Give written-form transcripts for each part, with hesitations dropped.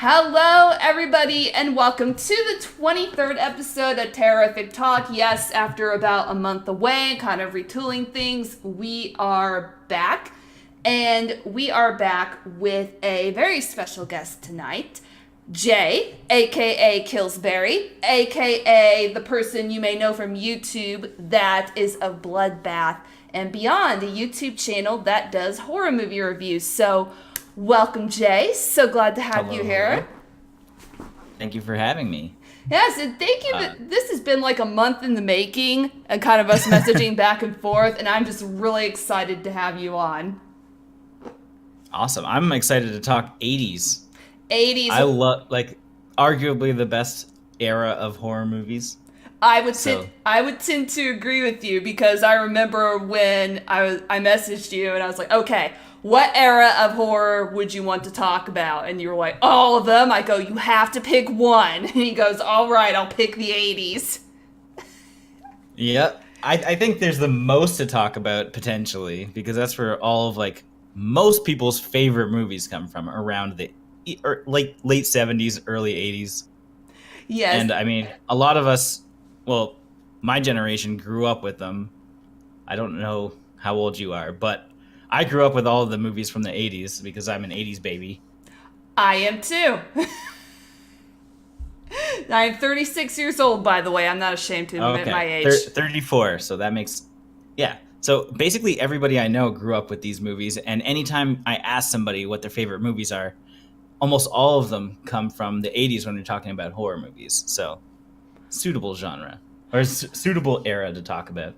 Hello, everybody, and welcome to the 23rd episode of Terrorific Talk. Yes, after about a month away, kind of retooling things, we are back. And we are back with a very special guest tonight, Jay, a.k.a. Killsbury, a.k.a. the person you may know from YouTube that is of Bloodbath and Beyond, a YouTube channel that does horror movie reviews. So, welcome, Jay. So glad to have you here. Thank you for having me. Yes, and thank you. This has been like a month in the making and kind of us messaging back and forth, and I'm just really excited to have you on. Awesome. I'm excited to talk 80s. 80s. I love, arguably the best era of horror movies. I would tend to agree with you because I remember when I messaged you and I was like, okay, what era of horror would you want to talk about? And you were like, all of them. I go, you have to pick one. And he goes, all right, I'll pick the 80s. Yep. I think there's the most to talk about potentially because that's where all of most people's favorite movies come from, around the late 70s, early 80s. Yes. And I mean, a lot of us, well, my generation grew up with them. I don't know how old you are, but I grew up with all of the movies from the 80s because I'm an 80s baby. I am too. I'm 36 years old, by the way. I'm not ashamed to admit my age. 34, so that makes... Yeah. So basically everybody I know grew up with these movies, and anytime I ask somebody what their favorite movies are, almost all of them come from the 80s when we're talking about horror movies. So, suitable genre, or suitable era to talk about.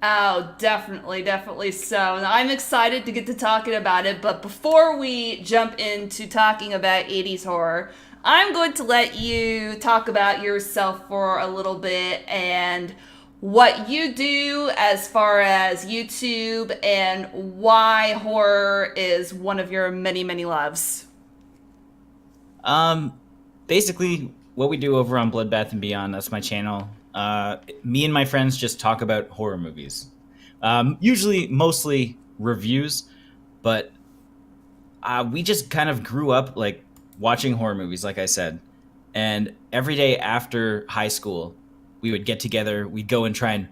Oh, definitely so. And I'm excited to get to talking about it, but before we jump into talking about 80s horror, I'm going to let you talk about yourself for a little bit and what you do as far as YouTube and why horror is one of your many, many loves. Basically, what we do over on Bloodbath and Beyond, that's my channel. Me and my friends just talk about horror movies. Usually, mostly reviews, but we just kind of grew up watching horror movies, like I said. And every day after high school, we would get together, we'd go and try and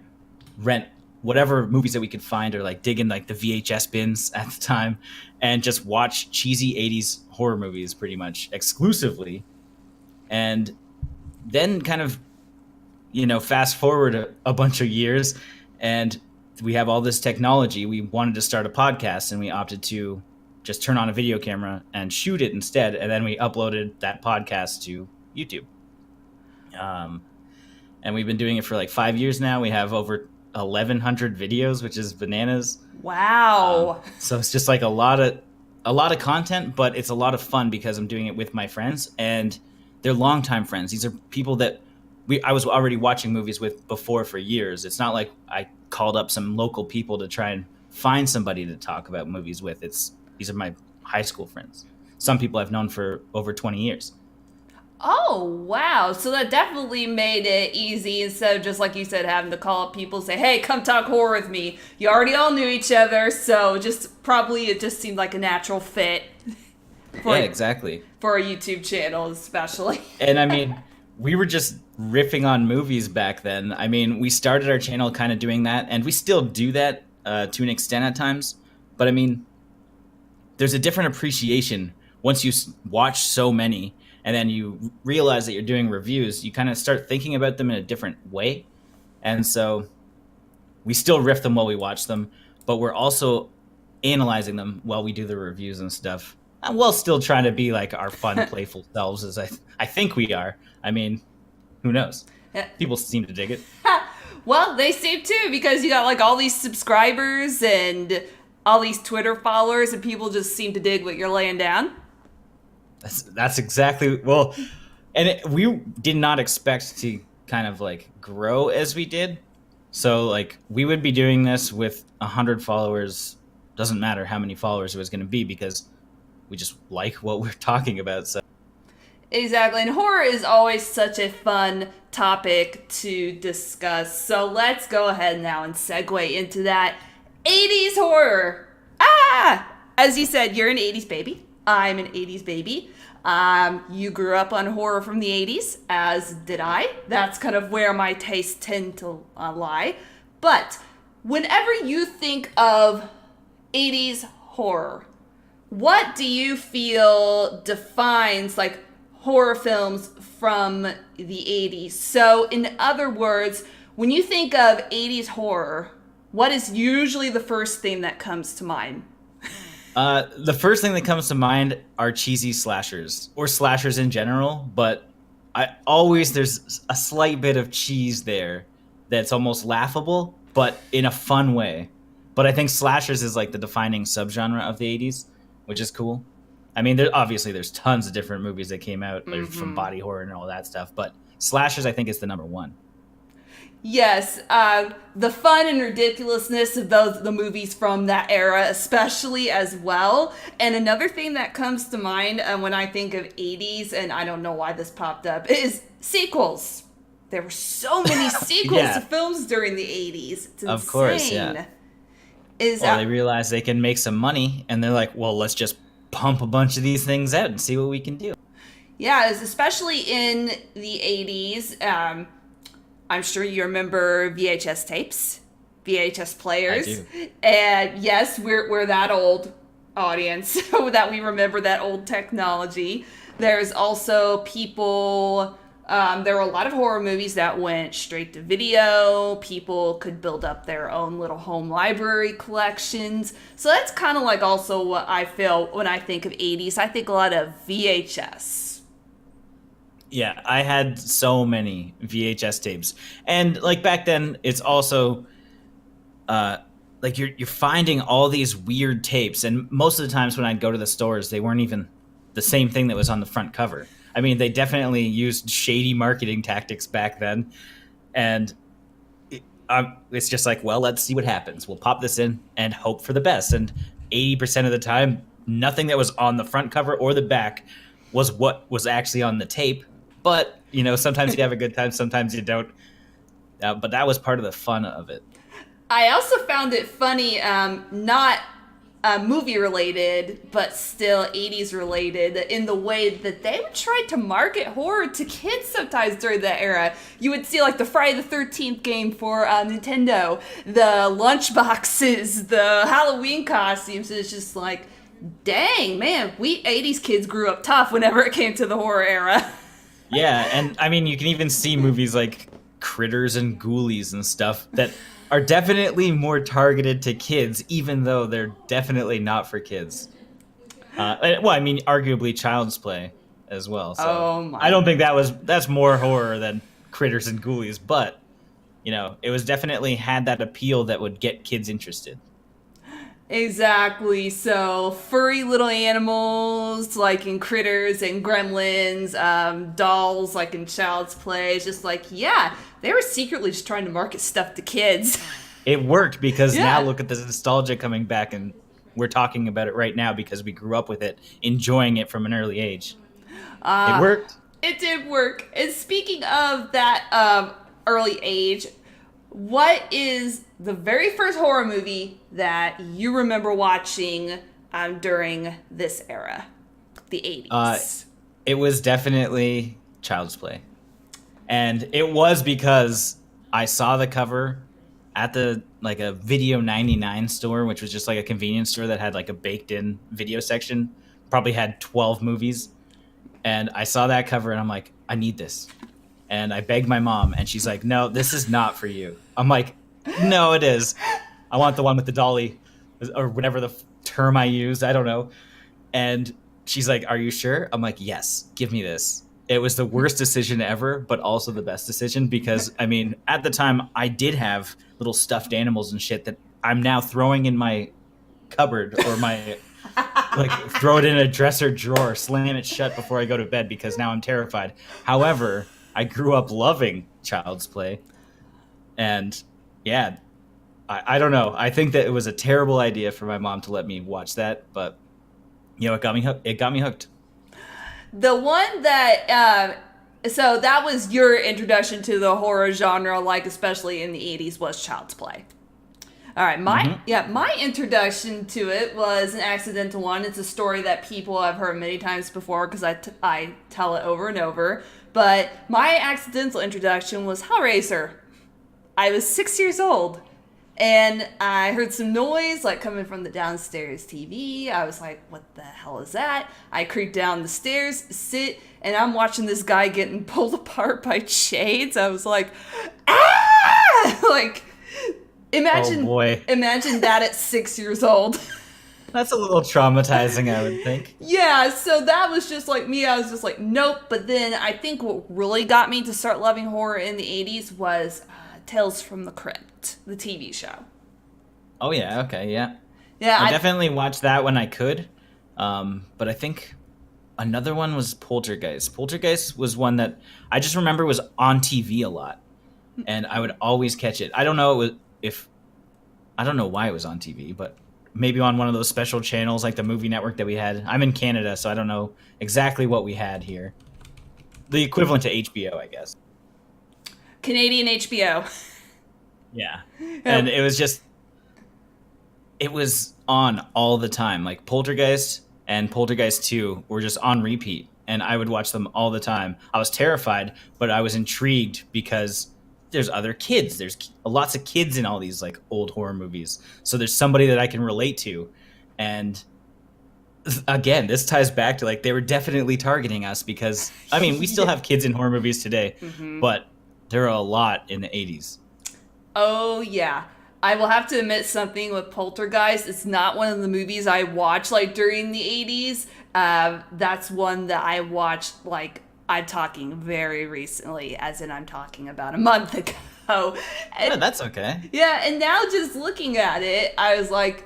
rent whatever movies that we could find, or dig in the VHS bins at the time and just watch cheesy 80s horror movies pretty much exclusively. And then kind of, fast forward a bunch of years and we have all this technology. We wanted to start a podcast and we opted to just turn on a video camera and shoot it instead. And then we uploaded that podcast to YouTube. And we've been doing it for 5 years now. We have over 1,100 videos, which is bananas. Wow. So it's just a lot of content, but it's a lot of fun because I'm doing it with my friends, and they're longtime friends. These are people that I was already watching movies with before for years. It's not like I called up some local people to try and find somebody to talk about movies with. These are my high school friends. Some people I've known for over 20 years. Oh, wow. So that definitely made it easy instead of just, like you said, having to call up people and say, hey, come talk horror with me. You already all knew each other, so it just seemed like a natural fit. Yeah, exactly. For a YouTube channel, especially. And I mean, we were just riffing on movies back then. I mean, we started our channel kind of doing that, and we still do that to an extent at times. But I mean, there's a different appreciation once you watch so many. And then you realize that you're doing reviews, you kind of start thinking about them in a different way. And so we still riff them while we watch them, but we're also analyzing them while we do the reviews and stuff. And while still trying to be our fun, playful selves, as I think we are. I mean, who knows? People seem to dig it. Well, they seem to, because you got all these subscribers and all these Twitter followers, and people just seem to dig what you're laying down. That's exactly, well, and we did not expect to kind of grow as we did. So we would be doing this with 100 followers. Doesn't matter how many followers it was going to be because we just like what we're talking about. So exactly. And horror is always such a fun topic to discuss. So let's go ahead now and segue into that 80s horror. As you said, you're an 80s baby. I'm an 80s baby. You grew up on horror from the 80s, as did I. That's kind of where my tastes tend to lie. But whenever you think of 80s horror, what do you feel defines like horror films from the 80s? So in other words, when you think of 80s horror, what is usually the first thing that comes to mind? The first thing that comes to mind are cheesy slashers, or slashers in general, but there's a slight bit of cheese there that's almost laughable, but in a fun way. But I think slashers is like the defining subgenre of the 80s, which is cool. I mean, there's tons of different movies that came out like, from body horror and all that stuff, but slashers I think is the number one. Yes, the fun and ridiculousness of the movies from that era, especially as well. And another thing that comes to mind when I think of 80s, and I don't know why this popped up, is sequels. There were so many sequels to films during the 80s. It's insane. Of course, yeah. They realize they can make some money, and they're like, well, let's just pump a bunch of these things out and see what we can do. Yeah, especially in the 80s. I'm sure you remember VHS tapes, VHS players. I do. And yes, we're that old audience that we remember that old technology. There's also people, there were a lot of horror movies that went straight to video. People could build up their own little home library collections. So that's kind of like also what I feel when I think of 80s. I think a lot of VHS. Yeah, I had so many VHS tapes. And like back then, it's also like you're finding all these weird tapes, and most of the times when I'd go to the stores, they weren't even the same thing that was on the front cover. I mean, they definitely used shady marketing tactics back then, and it's just like, well, let's see what happens. We'll pop this in and hope for the best. And 80% of the time, nothing that was on the front cover or the back was what was actually on the tape. But, you know, sometimes you have a good time, sometimes you don't. But that was part of the fun of it. I also found it funny, not movie related, but still 80s related, in the way that they would try to market horror to kids sometimes during that era. You would see like the Friday the 13th game for Nintendo, the lunchboxes, the Halloween costumes. It's just like, dang, man, we 80s kids grew up tough whenever it came to the horror era. Yeah, and I mean, you can even see movies like Critters and Ghoulies and stuff that are definitely more targeted to kids, even though they're definitely not for kids. Well, I mean, arguably Child's Play as well. So I don't think that's more horror than Critters and Ghoulies, but you know, it was definitely had that appeal that would get kids interested. Exactly. So furry little animals like in Critters and Gremlins, dolls like in Child's Play. It's just like, yeah, they were secretly just trying to market stuff to kids. It worked because now look at the nostalgia coming back, and we're talking about it right now because we grew up with it, enjoying it from an early age. It worked. It did work. And speaking of that early age, what is the very first horror movie that you remember watching during this era, the 80s? It was definitely Child's Play. And it was because I saw the cover at a Video 99 store, which was just like a convenience store that had like a baked-in video section. Probably had 12 movies. And I saw that cover and I'm like, I need this. And I begged my mom, and she's like, no, this is not for you. I'm like, no, it is. I want the one with the dolly, or whatever the term I used. I don't know. And she's like, are you sure? I'm like, yes, give me this. It was the worst decision ever, but also the best decision because, I mean, at the time, I did have little stuffed animals and shit that I'm now throwing in my cupboard or my... like, throw it in a dresser drawer, slam it shut before I go to bed because now I'm terrified. However... I grew up loving Child's Play, and yeah, I don't know. I think that it was a terrible idea for my mom to let me watch that, but you know, it got me hooked. The one that so that was your introduction to the horror genre, like especially in the 80s, was Child's Play. All right, my introduction to it was an accidental one. It's a story that people have heard many times before because I tell it over and over. But my accidental introduction was Hellraiser. I was 6 years old, and I heard some noise like coming from the downstairs TV. I was like, "What the hell is that?" I creeped down the stairs, sit, and I'm watching this guy getting pulled apart by shades. I was like, "Ah!" Like. Imagine that at 6 years old. That's a little traumatizing, I would think. Yeah, so that was just like me. I was just like, nope. But then I think what really got me to start loving horror in the 80s was Tales from the Crypt, the TV show. Oh, yeah, okay, yeah. Yeah, I definitely watched that when I could. But I think another one was Poltergeist. Poltergeist was one that I just remember was on TV a lot. And I would always catch it. I don't know why it was on TV, but maybe on one of those special channels like the movie network that we had. I'm in Canada, so I don't know exactly what we had here. The equivalent to HBO, I guess. Canadian HBO. Yeah. And it was on all the time. Like Poltergeist and Poltergeist 2 were just on repeat, and I would watch them all the time. I was terrified, but I was intrigued because there's other kids. There's lots of kids in all these like old horror movies. So there's somebody that I can relate to. And again, this ties back to like they were definitely targeting us because I mean, we still have kids in horror movies today, but there are a lot in the 80s. Oh yeah. I will have to admit something with Poltergeist. It's not one of the movies I watched like during the 80s. That's one that I watched like I'm talking very recently, as in I'm talking about a month ago. And, yeah, that's okay. Yeah, and now just looking at it, I was like,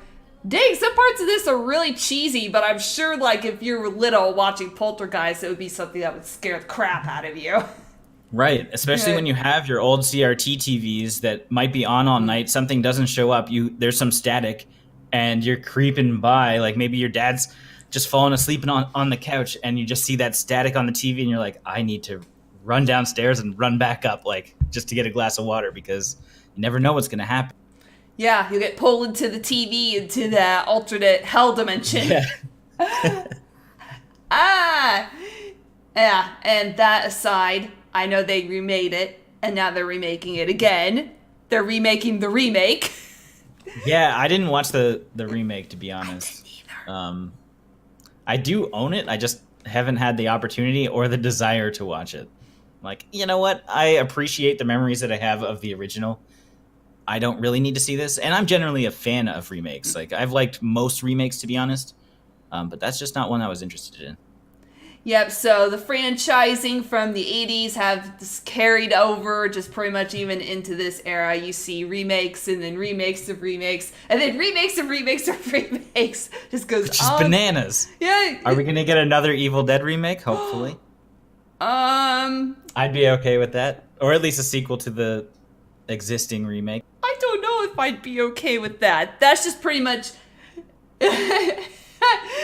dang, some parts of this are really cheesy, but I'm sure like if you were little watching Poltergeist, it would be something that would scare the crap out of you. Right, especially when you have your old CRT TVs that might be on all night, something doesn't show up, there's some static, and you're creeping by, like maybe your dad's just falling asleep on the couch, and you just see that static on the TV, and you're like, I need to run downstairs and run back up, like, just to get a glass of water, because you never know what's going to happen. Yeah, you get pulled into the TV, into the alternate hell dimension. Yeah. Yeah, and that aside, I know they remade it, and now they're remaking it again. They're remaking the remake. Yeah, I didn't watch the remake, to be honest. I didn't either. I do own it. I just haven't had the opportunity or the desire to watch it. Like, you know what? I appreciate the memories that I have of the original. I don't really need to see this. And I'm generally a fan of remakes. Like, I've liked most remakes, to be honest. But that's just not one I was interested in. Yep, so the franchising from the 80s have just carried over just pretty much even into this era. You see remakes and then remakes of remakes and then remakes of remakes of remakes. Just goes Which is bananas. Yeah. Are we going to get another Evil Dead remake, hopefully? I'd be okay with that. Or at least a sequel to the existing remake. I don't know if I'd be okay with that. That's just pretty much...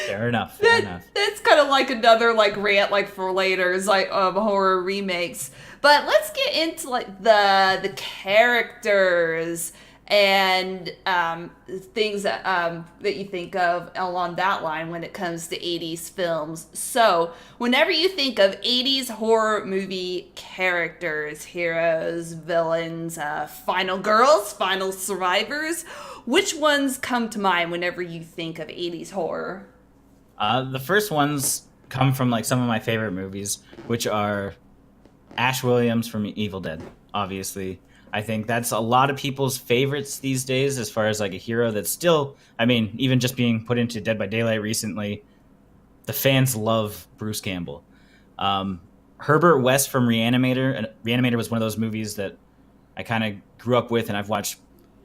Fair enough. That's kind of like another like rant like for later is like of horror remakes. But let's get into like the characters and things that you think of along that line when it comes to 80s films. So whenever you think of 80s horror movie characters, heroes, villains, final girls, final survivors, which ones come to mind whenever you think of 80s horror? The first ones come from like some of my favorite movies, which are Ash Williams from Evil Dead, obviously. I think that's a lot of people's favorites these days as far as like a hero that's still, I mean, even just being put into Dead by Daylight recently, the fans love Bruce Campbell. Herbert West from Reanimator, and Reanimator was one of those movies that I kind of grew up with and I've watched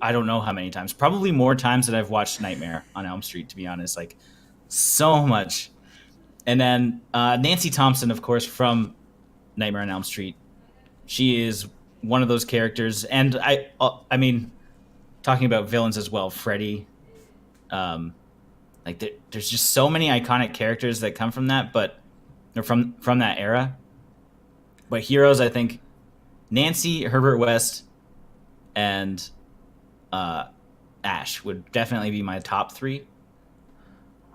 I don't know how many times, probably more times than I've watched Nightmare on Elm Street, to be honest, like so much. And then Nancy Thompson, of course, from Nightmare on Elm Street. She is one of those characters. And I mean, talking about villains as well, Freddy, like there's just so many iconic characters that come from that, but they're from that era. But heroes, I think Nancy, Herbert West, and Ash would definitely be my top 3.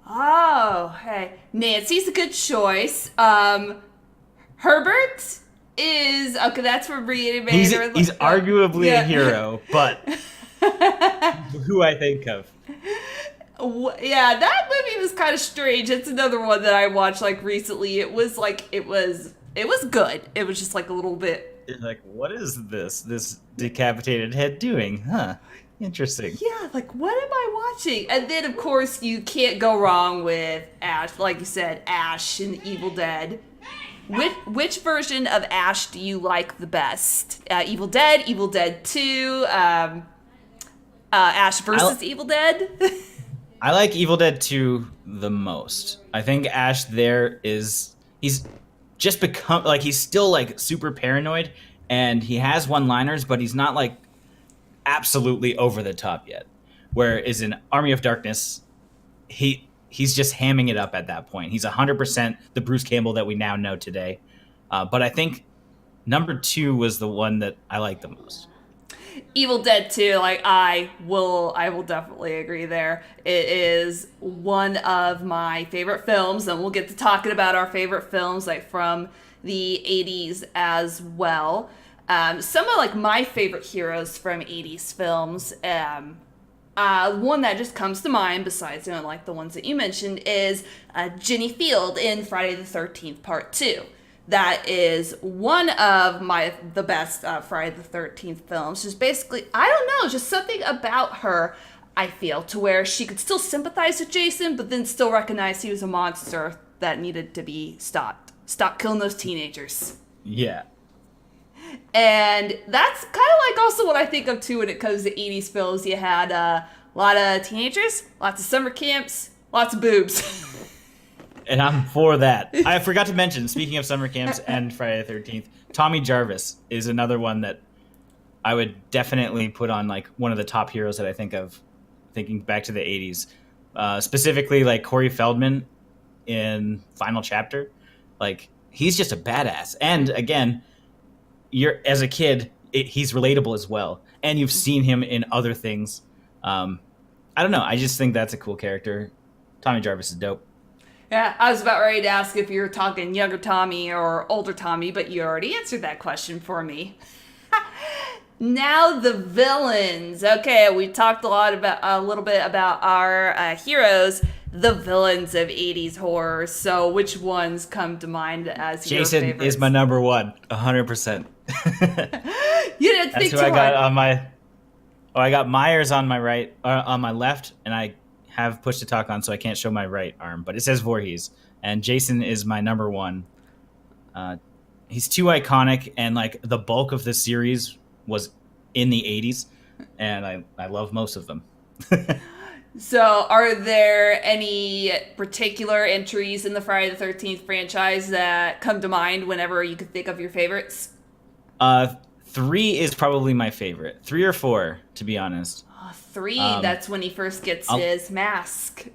Oh, hey. Nancy's a good choice. Herbert is... Okay, that's from Reanimator. He's arguably a hero, but who I think of. Yeah, that movie was kind of strange. It's another one that I watched like recently. It was good. It was just like a little bit. You're like, what is this decapitated head doing? Huh? Interesting. Yeah, like what am I watching? And then of course you can't go wrong with Ash, like you said, Ash in Evil Dead. Which version of Ash do you like the best? Evil Dead, Evil Dead 2, Ash versus Evil Dead? I like Evil Dead 2 the most. I think Ash he's just become, like, he's still, like, super paranoid, and he has one-liners, but he's not, like, absolutely over the top yet. Whereas in Army of Darkness, he's just hamming it up at that point. He's 100% the Bruce Campbell that we now know today. But I think number 2 was the one that I like the most. Evil Dead 2, like I will definitely agree there. It is one of my favorite films, and we'll get to talking about our favorite films like from the 80s as well. Some of like my favorite heroes from 80s films, one that just comes to mind besides like the ones that you mentioned is Ginny Field in Friday the 13th Part 2. That is one of the best Friday the 13th films. Just basically, I don't know, just something about her, I feel, to where she could still sympathize with Jason, but then still recognize he was a monster that needed to be stopped. Stop killing those teenagers. Yeah. And that's kind of like also what I think of, too, when it comes to 80s films. You had a lot of teenagers, lots of summer camps, lots of boobs. And I'm for that. I forgot to mention, speaking of summer camps and Friday the 13th, Tommy Jarvis is another one that I would definitely put on like one of the top heroes that I think of, thinking back to the 80s. Specifically, like Corey Feldman in Final Chapter. Like, he's just a badass. And again, as a kid, he's relatable as well. And you've seen him in other things. I don't know. I just think that's a cool character. Tommy Jarvis is dope. Yeah, I was about ready to ask if you were talking younger Tommy or older Tommy, but you already answered that question for me. Now the villains. Okay, we talked a little bit about our heroes, the villains of 80s horror. So which ones come to mind as your favorites? Jason is my number 1, 100%. You didn't think too hard. That's who I got on my... Oh, I got Myers on my right, on my left, and I have push to talk on, so I can't show my right arm, but it says Voorhees, and Jason is my number 1. He's too iconic, and like the bulk of the series was in the 80s, and I love most of them. So are there any particular entries in the Friday the 13th franchise that come to mind whenever you could think of your favorites? 3 is probably my favorite. 3 or 4, to be honest. 3, that's when he first gets his mask.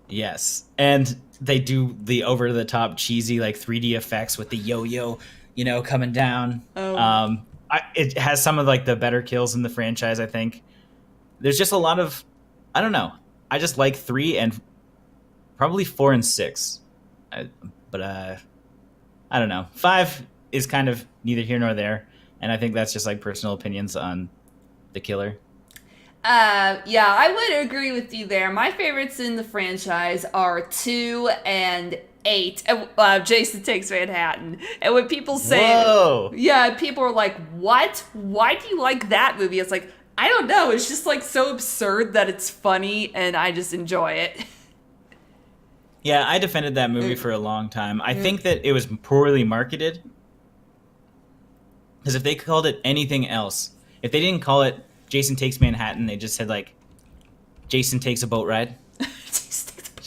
Yes. And they do the over-the-top cheesy like 3D effects with the yo-yo, coming down. Oh. It has some of like the better kills in the franchise, I think. There's just a lot of, I don't know. I just like 3 and probably 4 and 6. But I don't know. 5 is kind of neither here nor there. And I think that's just like personal opinions on the killer. Yeah, I would agree with you there. My favorites in the franchise are 2 and 8. Jason Takes Manhattan. And when people say, whoa, yeah, people are like, what? Why do you like that movie? It's like, I don't know. It's just like so absurd that it's funny, and I just enjoy it. Yeah, I defended that movie for a long time. I think that it was poorly marketed. Because if they called it anything else, if they didn't call it Jason Takes Manhattan, they just said like Jason Takes a Boat Ride.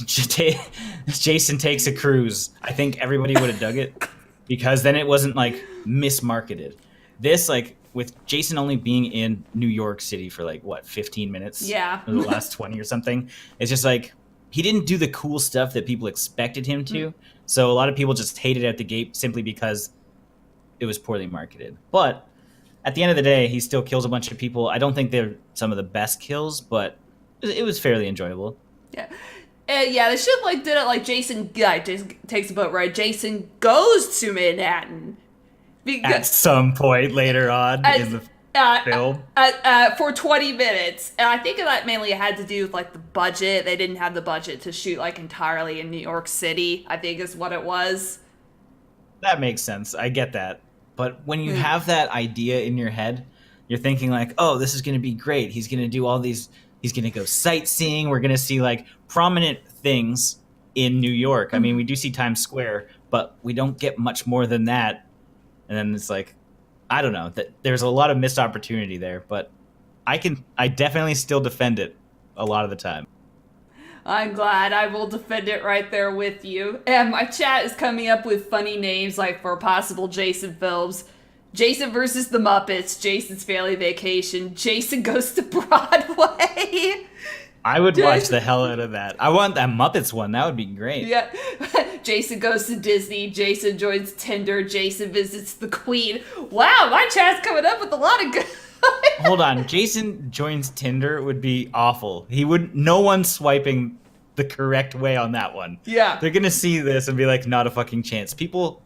Jason Takes a Cruise. I think everybody would have dug it, because then it wasn't like mismarketed. This, like, with Jason only being in New York City for like 15 minutes? Yeah. Or the last 20 or something. It's just like he didn't do the cool stuff that people expected him to. So a lot of people just hated it at the gate simply because it was poorly marketed. But at the end of the day, he still kills a bunch of people. I don't think they're some of the best kills, but it was fairly enjoyable. Yeah. And yeah, they should have like did it like Jason takes a boat ride. Jason goes to Manhattan. At some point later on in the film. For 20 minutes. And I think that mainly had to do with like the budget. They didn't have the budget to shoot like entirely in New York City, I think is what it was. That makes sense. I get that. But when you have that idea in your head, you're thinking like, oh, this is going to be great. He's going to do all these, he's going to go sightseeing. We're going to see like prominent things in New York. I mean, we do see Times Square, but we don't get much more than that. And then it's like, I don't know, that there's a lot of missed opportunity there, but I definitely still defend it a lot of the time. I'm glad. I will defend it right there with you. And my chat is coming up with funny names like for possible Jason films. Jason versus the Muppets, Jason's Family Vacation, Jason Goes to Broadway. I would watch the hell out of that. I want that Muppets one. That would be great. Yeah. Jason Goes to Disney, Jason joins Tinder, Jason visits the Queen. Wow, my chat's coming up with a lot of good... Hold on, Jason joins Tinder would be awful. No one's swiping the correct way on that one. Yeah. They're gonna see this and be like, not a fucking chance. People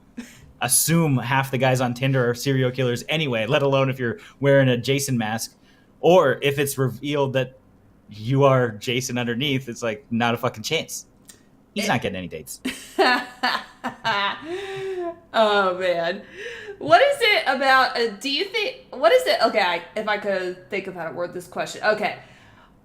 assume half the guys on Tinder are serial killers anyway, let alone if you're wearing a Jason mask. Or if it's revealed that you are Jason underneath, it's like, not a fucking chance. He's not getting any dates. Oh, man. What is it about, okay, if I could think of how to word this question. Okay.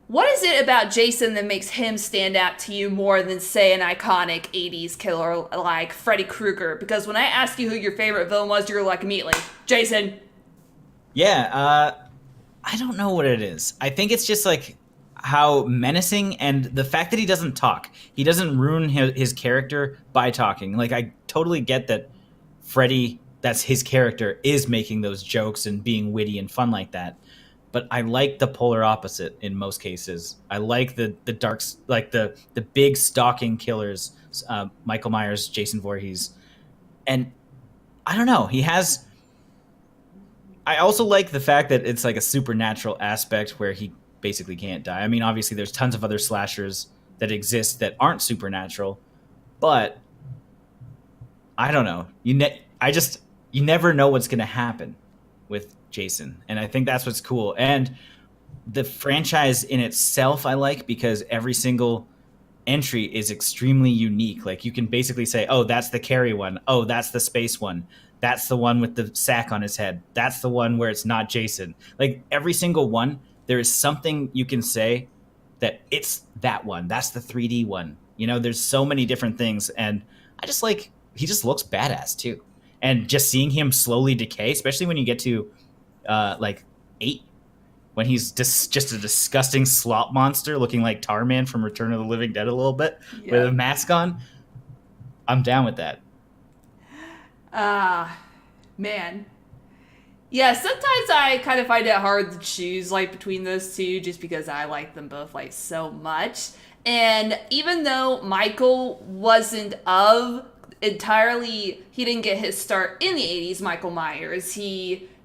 What is it about Jason that makes him stand out to you more than, say, an iconic 80s killer like Freddy Krueger? Because when I asked you who your favorite villain was, you're like immediately, Jason. Yeah, I don't know what it is. I think it's just like how menacing and the fact that he doesn't talk. He doesn't ruin his character by talking. Like, I totally get that Freddy, that's his character, is making those jokes and being witty and fun like that. But I like the polar opposite in most cases. I like the darks, like the big stalking killers, Michael Myers, Jason Voorhees. And I don't know, I also like the fact that it's like a supernatural aspect where he basically can't die. I mean, obviously there's tons of other slashers that exist that aren't supernatural, but I don't know. You never know what's going to happen with Jason, and I think that's what's cool. And the franchise in itself I like because every single entry is extremely unique. Like, you can basically say, oh, that's the Carrie one. Oh, that's the space one. That's the one with the sack on his head. That's the one where it's not Jason. Like, every single one, there is something you can say that it's that one. That's the 3D one. You know, there's so many different things. And I just like, he just looks badass too. And just seeing him slowly decay, especially when you get to like 8, when he's just a disgusting slop monster looking like Tarman from Return of the Living Dead a little bit with a mask on. I'm down with that. Man. Yeah, sometimes I kind of find it hard to choose like between those two just because I like them both like so much. And even though Michael wasn't he didn't get his start in the 80s, Michael Myers.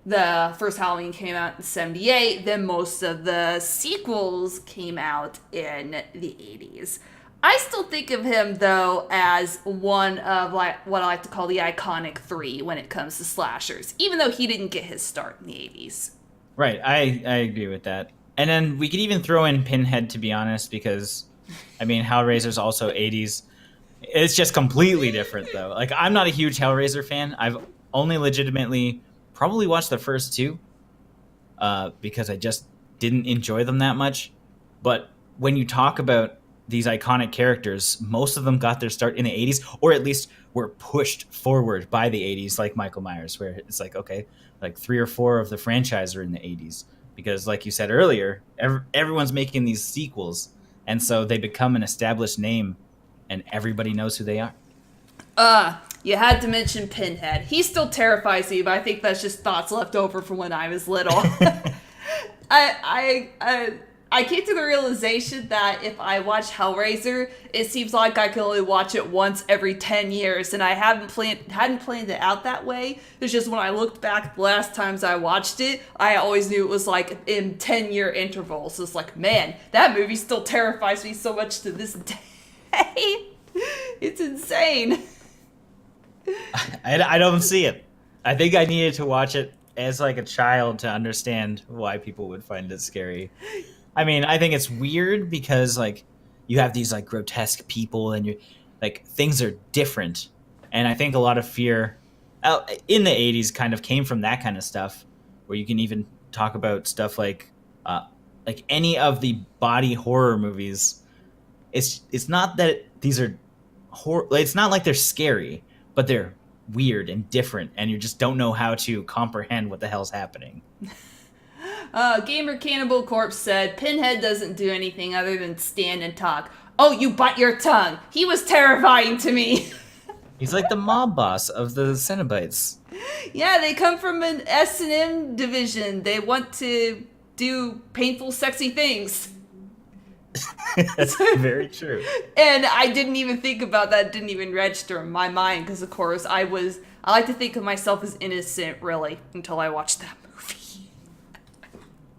The first Halloween came out in 78, then most of the sequels came out in the 80s. I still think of him, though, as one of like what I like to call the iconic 3 when it comes to slashers, even though he didn't get his start in the 80s. Right, I agree with that. And then we could even throw in Pinhead, to be honest, because, I mean, Hellraiser's also 80s. It's just completely different, though. Like, I'm not a huge Hellraiser fan. I've only legitimately probably watched the first 2 because I just didn't enjoy them that much. But when you talk about these iconic characters, most of them got their start in the 80s, or at least were pushed forward by the 80s, like Michael Myers, where it's like, okay, like 3 or 4 of the franchise are in the 80s. Because like you said earlier, everyone's making these sequels, and so they become an established name, and everybody knows who they are. You had to mention Pinhead. He still terrifies me, but I think that's just thoughts left over from when I was little. I I came to the realization that if I watch Hellraiser, it seems like I can only watch it once every 10 years, and I hadn't planned it out that way. It's just when I looked back the last times I watched it, I always knew it was like in 10-year intervals. It's like, man, that movie still terrifies me so much to this day. It's insane. I don't see it. I think I needed to watch it as like a child to understand why people would find it scary. I mean, I think it's weird because like you have these like grotesque people and you like things are different. And I think a lot of fear in the 80s kind of came from that kind of stuff where you can even talk about stuff like any of the body horror movies. It's not that these are it's not like they're scary, but they're weird and different and you just don't know how to comprehend what the hell's happening. Gamer Cannibal Corpse said, Pinhead doesn't do anything other than stand and talk. Oh, you bite your tongue. He was terrifying to me. He's like the mob boss of the Cenobites. Yeah, they come from an S&M division. They want to do painful, sexy things. That's very true. And I didn't even think about that. Didn't even register in my mind because, of course, I like to think of myself as innocent, really, until I watched that movie.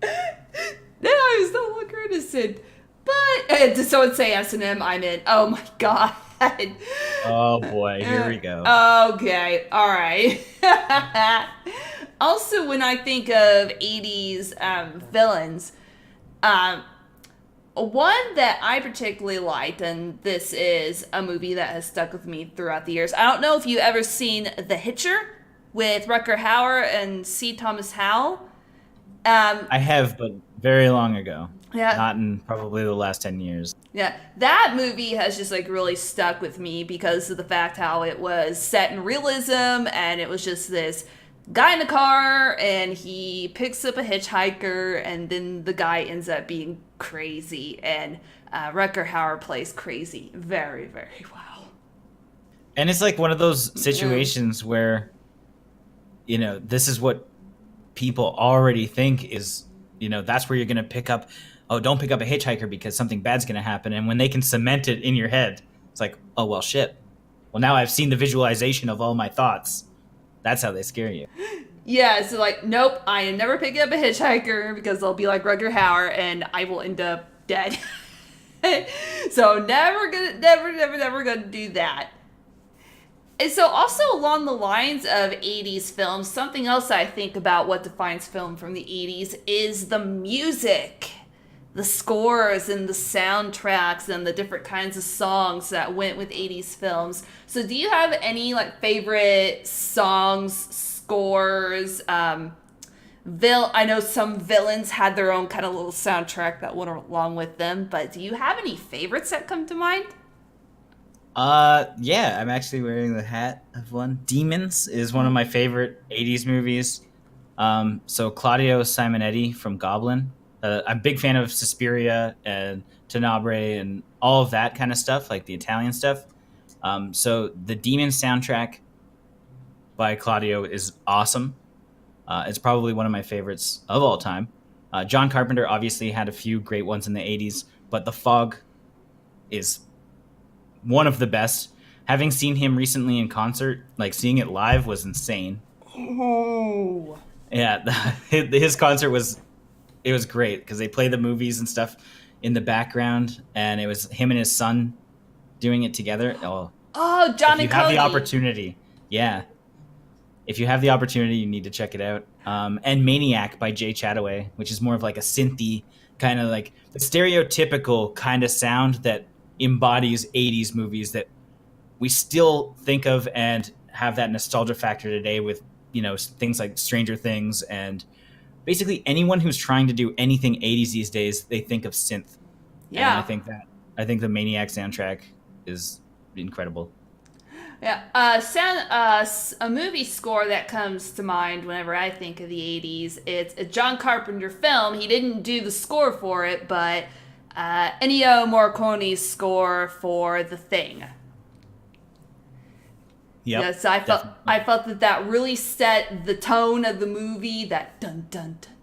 Then I was no longer innocent. But so it's say S&M, I'm in. Oh my god. Oh boy, here we go. Okay, all right. Also, when I think of 80s villains, one that I particularly liked, and this is a movie that has stuck with me throughout the years. I don't know if you've ever seen The Hitcher with Rutger Hauer and C. Thomas Howell. I have, but very long ago. Yeah. Not in probably the last 10 years. Yeah, that movie has just like really stuck with me because of the fact how it was set in realism and it was just this guy in a car and he picks up a hitchhiker and then the guy ends up being crazy and Rutger Hauer plays crazy very, very well. And it's like one of those situations where, you know, this is what people already think is, you know, that's where you're going to pick up, oh, don't pick up a hitchhiker because something bad's going to happen. And when they can cement it in your head, it's like, oh, well, shit. Well, now I've seen the visualization of all my thoughts. That's how they scare you. Yeah, so like, nope, I am never picking up a hitchhiker because they'll be like Rutger Hauer and I will end up dead. So never gonna do that. And so also along the lines of 80s films, something else I think about what defines film from the 80s is the music. The scores and the soundtracks and the different kinds of songs that went with 80s films. So do you have any like favorite songs, scores? I know some villains had their own kind of little soundtrack that went along with them, but do you have any favorites that come to mind? Yeah, I'm actually wearing the hat of one. Demons is one of my favorite 80s movies. So Claudio Simonetti from Goblin. I'm a big fan of Suspiria and Tenebrae and all of that kind of stuff, like the Italian stuff. So the Demon soundtrack by Claudio is awesome. It's probably one of my favorites of all time. John Carpenter obviously had a few great ones in the 80s, but The Fog is one of the best. Having seen him recently in concert, like seeing it live was insane. Oh. Yeah, his concert was great because they play the movies and stuff in the background, and it was him and his son doing it together. Oh, John and Cody. If you have the opportunity, yeah. If you have the opportunity, you need to check it out. And Maniac by Jay Chataway, which is more of like a synthy kind of like the stereotypical kind of sound that embodies 80s movies that we still think of and have that nostalgia factor today with, you know, things like Stranger Things and basically anyone who's trying to do anything 80s these days, they think of synth. Yeah. And I think the Maniac soundtrack is incredible. Yeah. A movie score that comes to mind whenever I think of the 80s, it's a John Carpenter film. He didn't do the score for it, but Ennio Morricone's score for The Thing. Yep, yes, I felt that really set the tone of the movie. That dun dun dun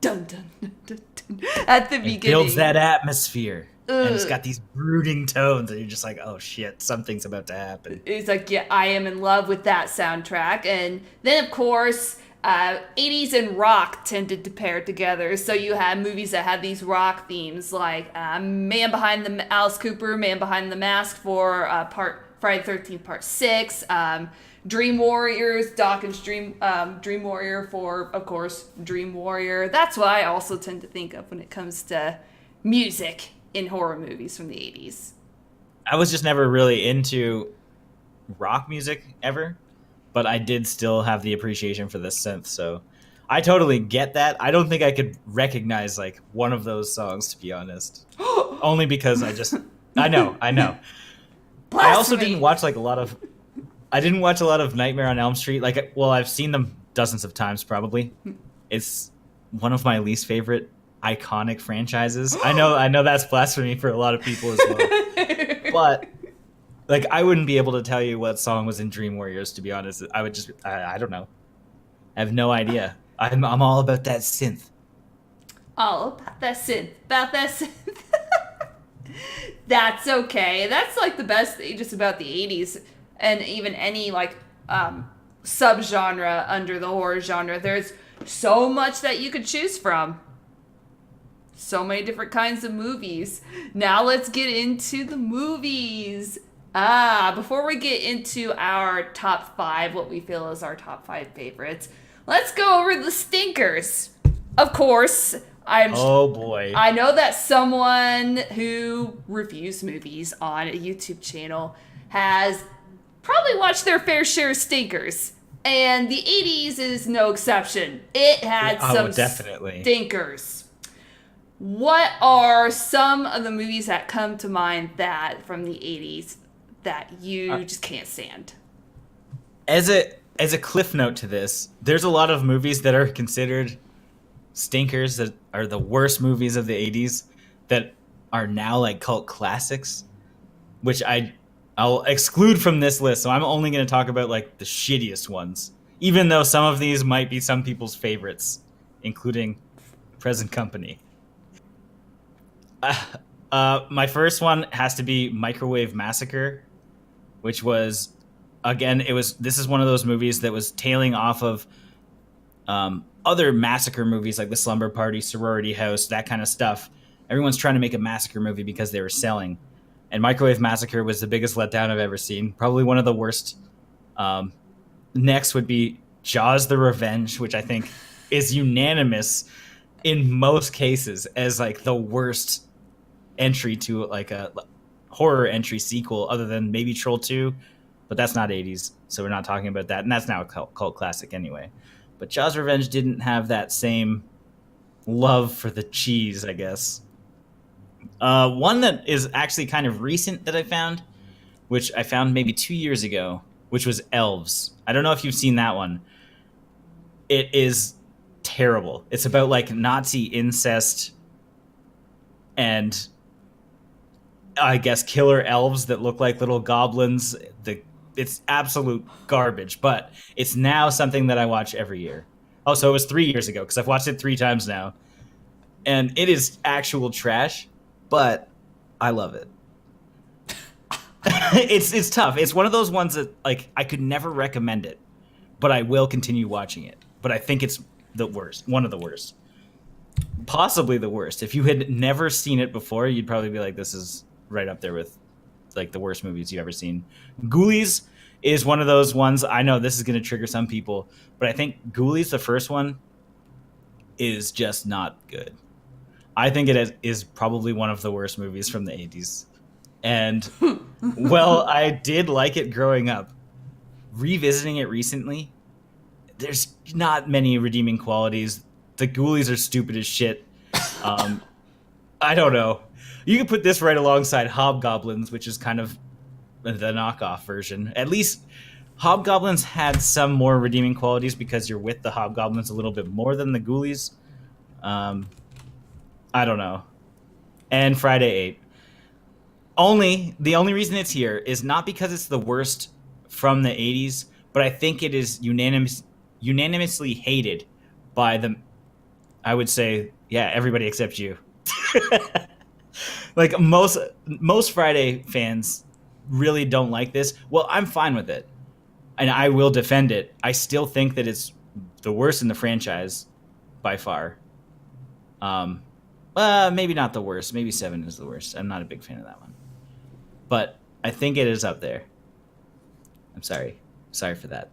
dun dun dun dun, dun at the beginning. It builds that atmosphere. And it's got these brooding tones, and you're just like, oh shit, something's about to happen. It's like, yeah, I am in love with that soundtrack. And then, of course, 80s and rock tended to pair together. So you had movies that had these rock themes, like Man Behind the Alice Cooper, Man Behind the Mask for Friday the 13th Part 6, Dream Warriors, Dawkins Dream Warrior for, of course, Dream Warrior. That's what I also tend to think of when it comes to music in horror movies from the 80s. I was just never really into rock music ever, but I did still have the appreciation for the synth, so I totally get that. I don't think I could recognize like one of those songs, to be honest. Only because I know. I also didn't watch like I didn't watch a lot of Nightmare on Elm Street. Like, well, I've seen them dozens of times probably. It's one of my least favorite iconic franchises. I know that's blasphemy for a lot of people as well. But like, I wouldn't be able to tell you what song was in Dream Warriors, to be honest. I would just I don't know. I have no idea. I'm all about that synth. All about that synth. That's okay. That's like the best thing just about the 80s, and even any like subgenre under the horror genre. There's so much that you could choose from. So many different kinds of movies. Now let's get into the movies. Before we get into our top 5, what we feel is our top 5 favorites, let's go over the stinkers. Of course, oh boy. I know that someone who reviews movies on a YouTube channel has probably watched their fair share of stinkers. And the 80s is no exception. It had some definitely stinkers. What are some of the movies that come to mind that from the 80s that you just can't stand? As a cliff note to this, there's a lot of movies that are considered stinkers that are the worst movies of the 80s that are now like cult classics, which I'll exclude from this list. So I'm only going to talk about like the shittiest ones, even though some of these might be some people's favorites, including Present Company. My first one has to be Microwave Massacre, which was, again, this is one of those movies that was tailing off of other massacre movies like The Slumber Party, Sorority House, that kind of stuff. Everyone's trying to make a massacre movie because they were selling. And Microwave Massacre was the biggest letdown I've ever seen. Probably one of the worst. Next would be Jaws the Revenge, which I think is unanimous in most cases as like the worst entry to like a horror entry sequel, other than maybe Troll 2, but that's not 80s, so we're not talking about that, and that's now a cult classic anyway. But Jaws Revenge didn't have that same love for the cheese, I guess. One that is actually kind of recent that I found, which I found maybe 2 years ago, which was Elves. I don't know if you've seen that one. It is terrible. It's about like Nazi incest and I guess killer elves that look like little goblins. It's absolute garbage, but it's now something that I watch every year. Oh, so it was 3 years ago because I've watched it 3 times now, and it is actual trash, but I love it. It's tough. It's one of those ones that like I could never recommend it, but I will continue watching it. But I think it's the worst, one of the worst, possibly the worst. If you had never seen it before, you'd probably be like, "This is right up there with like the worst movies you've ever seen." Ghoulies is one of those ones. I know this is going to trigger some people, but I think Ghoulies, the first one, is just not good. I think it is probably one of the worst movies from the 80s. And, well, I did like it growing up. Revisiting it recently, there's not many redeeming qualities. The Ghoulies are stupid as shit. I don't know. You could put this right alongside Hobgoblins, which is kind of the knockoff version. At least Hobgoblins had some more redeeming qualities because you're with the Hobgoblins a little bit more than the Ghoulies. I don't know. And Friday 8. The only reason it's here is not because it's the worst from the 80s, but I think it is unanimously hated by I would say, yeah, everybody except you. Like most Friday fans really don't like this. Well, I'm fine with it, and I will defend it. I still think that it's the worst in the franchise by far. Maybe not the worst. Maybe 7 is the worst. I'm not a big fan of that one, but I think it is up there. I'm sorry for that.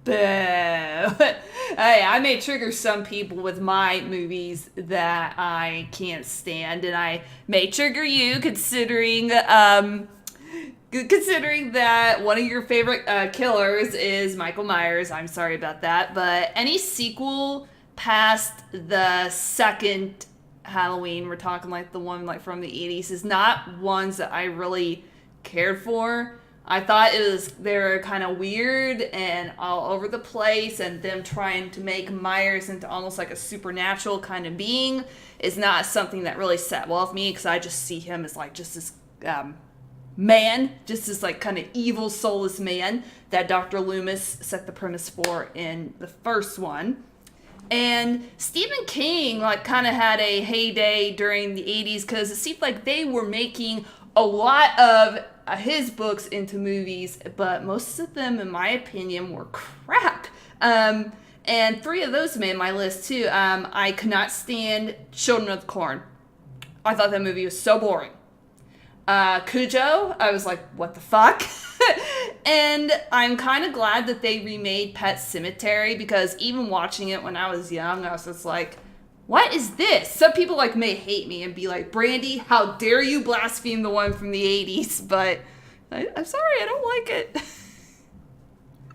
Boo. Hey, I may trigger some people with my movies that I can't stand, and I may trigger you considering that one of your favorite killers is Michael Myers. I'm sorry about that, but any sequel past the second Halloween, we're talking like the one like from the 80s, is not ones that I really cared for. I thought they were kind of weird and all over the place, and them trying to make Myers into almost like a supernatural kind of being is not something that really sat well with me, because I just see him as like just this man, just this like kind of evil, soulless man that Dr. Loomis set the premise for in the first one. And Stephen King like kind of had a heyday during the 80s, because it seemed like they were making a lot of his books into movies, but most of them, in my opinion, were crap. And 3 of those made my list too. I could not stand Children of the Corn. I thought that movie was so boring. Cujo, I was like, what the fuck? And I'm kind of glad that they remade Pet Sematary, because even watching it when I was young, I was just like, what is this? Some people like may hate me and be like, Brandy, how dare you blaspheme the one from the 80s? But I'm sorry, I don't like it.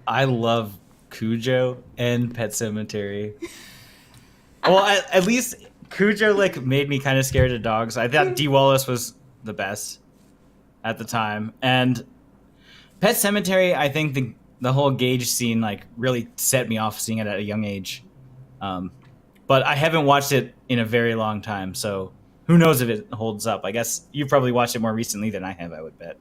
I love Cujo and Pet Sematary. Well, at least Cujo like made me kind of scared of dogs. I thought Dee Wallace was the best at the time, and Pet Sematary, I think the whole Gage scene like really set me off seeing it at a young age. But I haven't watched it in a very long time, so who knows if it holds up. I guess you've probably watched it more recently than I have, I would bet.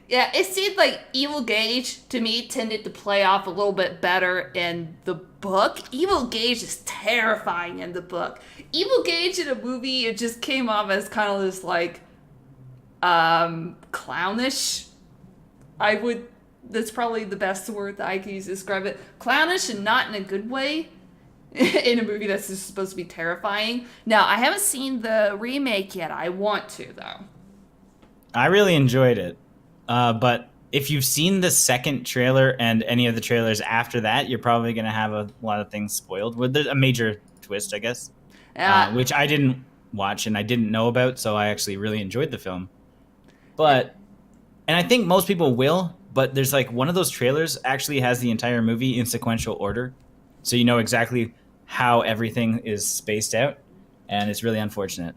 Yeah, it seemed like Evil Gage, to me, tended to play off a little bit better in the book. Evil Gage is terrifying in the book. Evil Gage in a movie, it just came off as kind of this, like, clownish. That's probably the best word that I can use to describe it. Clownish, and not in a good way. In a movie that's just supposed to be terrifying. Now, I haven't seen the remake yet. I want to, though. I really enjoyed it. But if you've seen the second trailer and any of the trailers after that, you're probably going to have a lot of things spoiled. With a major twist, I guess, which I didn't watch and I didn't know about, so I actually really enjoyed the film. And I think most people will, but there's like one of those trailers actually has the entire movie in sequential order, so you know exactly how everything is spaced out, and it's really unfortunate.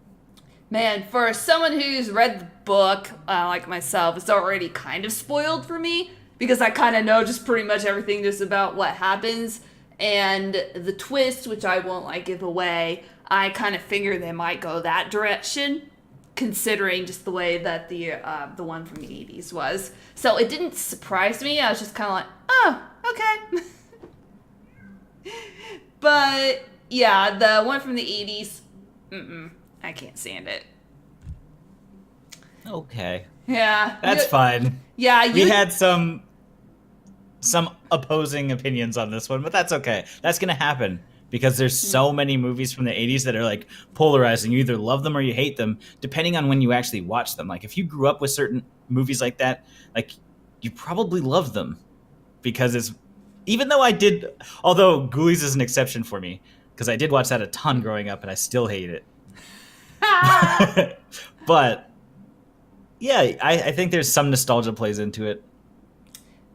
Man, for someone who's read the book, like myself, it's already kind of spoiled for me, because I kind of know just pretty much everything just about what happens, and the twist, which I won't like give away, I kind of figure they might go that direction, considering just the way that the one from the 80s was. So it didn't surprise me. I was just kind of like, oh, okay. But yeah, the one from the 80s, I can't stand it. Okay. Yeah. That's fine. Yeah. We had some opposing opinions on this one, but that's okay. That's going to happen because there's so many movies from the 80s that are like polarizing. You either love them or you hate them, depending on when you actually watch them. Like if you grew up with certain movies like that, like you probably love them because it's, even though although Ghoulies is an exception for me because I did watch that a ton growing up and I still hate it. But yeah, I think there's some nostalgia plays into it.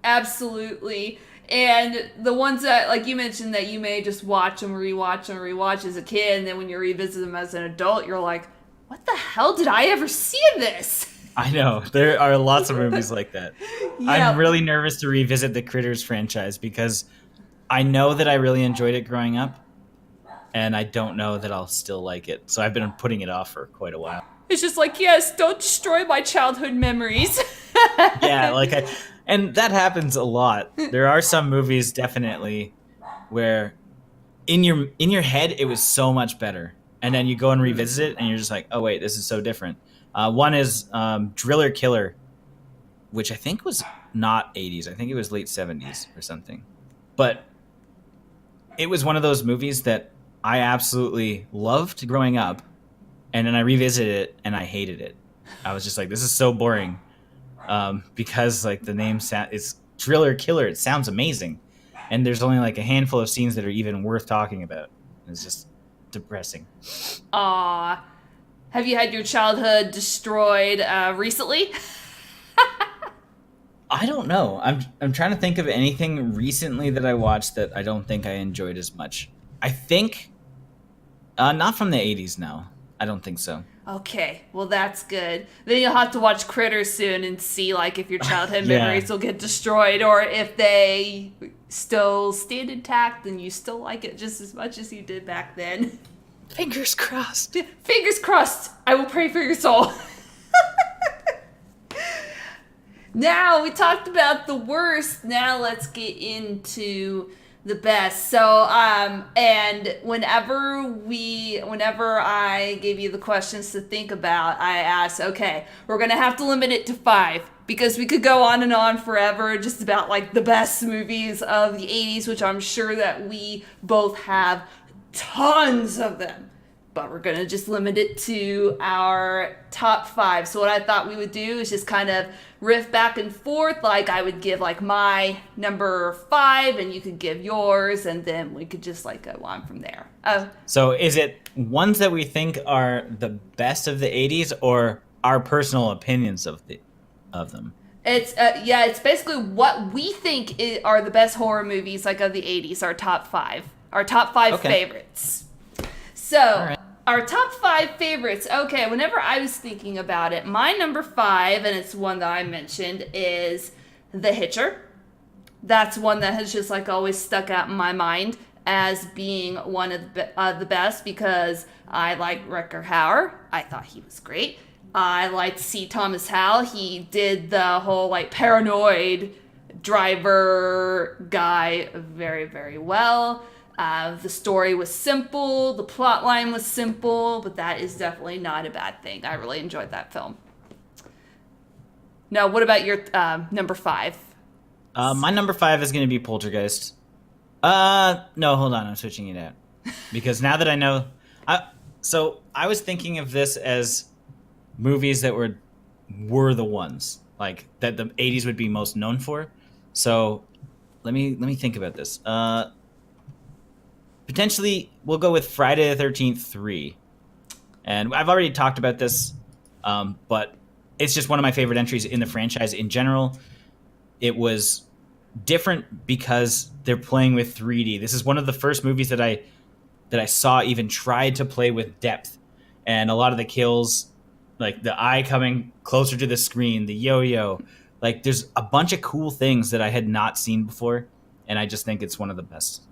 Absolutely. And the ones that, like you mentioned, that you may just watch and rewatch as a kid, and then when you revisit them as an adult, you're like, what the hell did I ever see in this? I know. There are lots of movies like that. Yeah. I'm really nervous to revisit the Critters franchise because I know that I really enjoyed it growing up, and I don't know that I'll still like it. So I've been putting it off for quite a while. It's just like, yes, don't destroy my childhood memories. Yeah, and that happens a lot. There are some movies definitely where in your head it was so much better, and then you go and revisit it and you're just like, oh wait, this is so different. One is Driller Killer, which I think was not 80s. I think it was late 70s or something. But it was one of those movies that I absolutely loved growing up, and then I revisited it and I hated it. I was just like, this is so boring, because like the name it's Driller Killer. It sounds amazing, and there's only like a handful of scenes that are even worth talking about. It's just depressing. Aw. Have you had your childhood destroyed recently? I don't know. I'm trying to think of anything recently that I watched that I don't think I enjoyed as much. I think not from the 80s, no. I don't think so. Okay, well that's good. Then you'll have to watch Critters soon and see like if your childhood memories will get destroyed or if they still stand intact and you still like it just as much as you did back then. Fingers crossed. Fingers crossed. I will pray for your soul. Now, we talked about the worst. Now let's get into the best. So, and whenever I gave you the questions to think about, I asked, okay, we're going to have to limit it to 5 because we could go on and on forever just about like the best movies of the 80s, which I'm sure that we both have tons of them. But we're going to just limit it to our top 5. So what I thought we would do is just kind of riff back and forth. Like I would give like my number 5 and you could give yours. And then we could just like go on from there. So is it ones that we think are the best of the 80s or our personal opinions of them? It's it's basically what we think are the best horror movies like of the 80s, our top 5. Our top 5 favorites. So, our top 5 favorites. Okay, whenever I was thinking about it, my number 5, and it's one that I mentioned, is The Hitcher. That's one that has just like always stuck out in my mind as being one of the best because I like Rutger Hauer. I thought he was great. I liked C. Thomas Howell. He did the whole like paranoid driver guy very, very well. The story was simple, the plot line was simple, but that is definitely not a bad thing. I really enjoyed that film. Now, what about your number 5? My number 5 is going to be Poltergeist. No, hold on, I'm switching it out. Because now that I know... So, I was thinking of this as movies that were the ones, like, that the 80s would be most known for. So, let me think about this. Potentially, we'll go with Friday the 13th 3. And I've already talked about this, but it's just one of my favorite entries in the franchise in general. It was different because they're playing with 3D. This is one of the first movies that I saw even tried to play with depth. And a lot of the kills, like the eye coming closer to the screen, the yo-yo, like there's a bunch of cool things that I had not seen before. And I just think it's one of the best.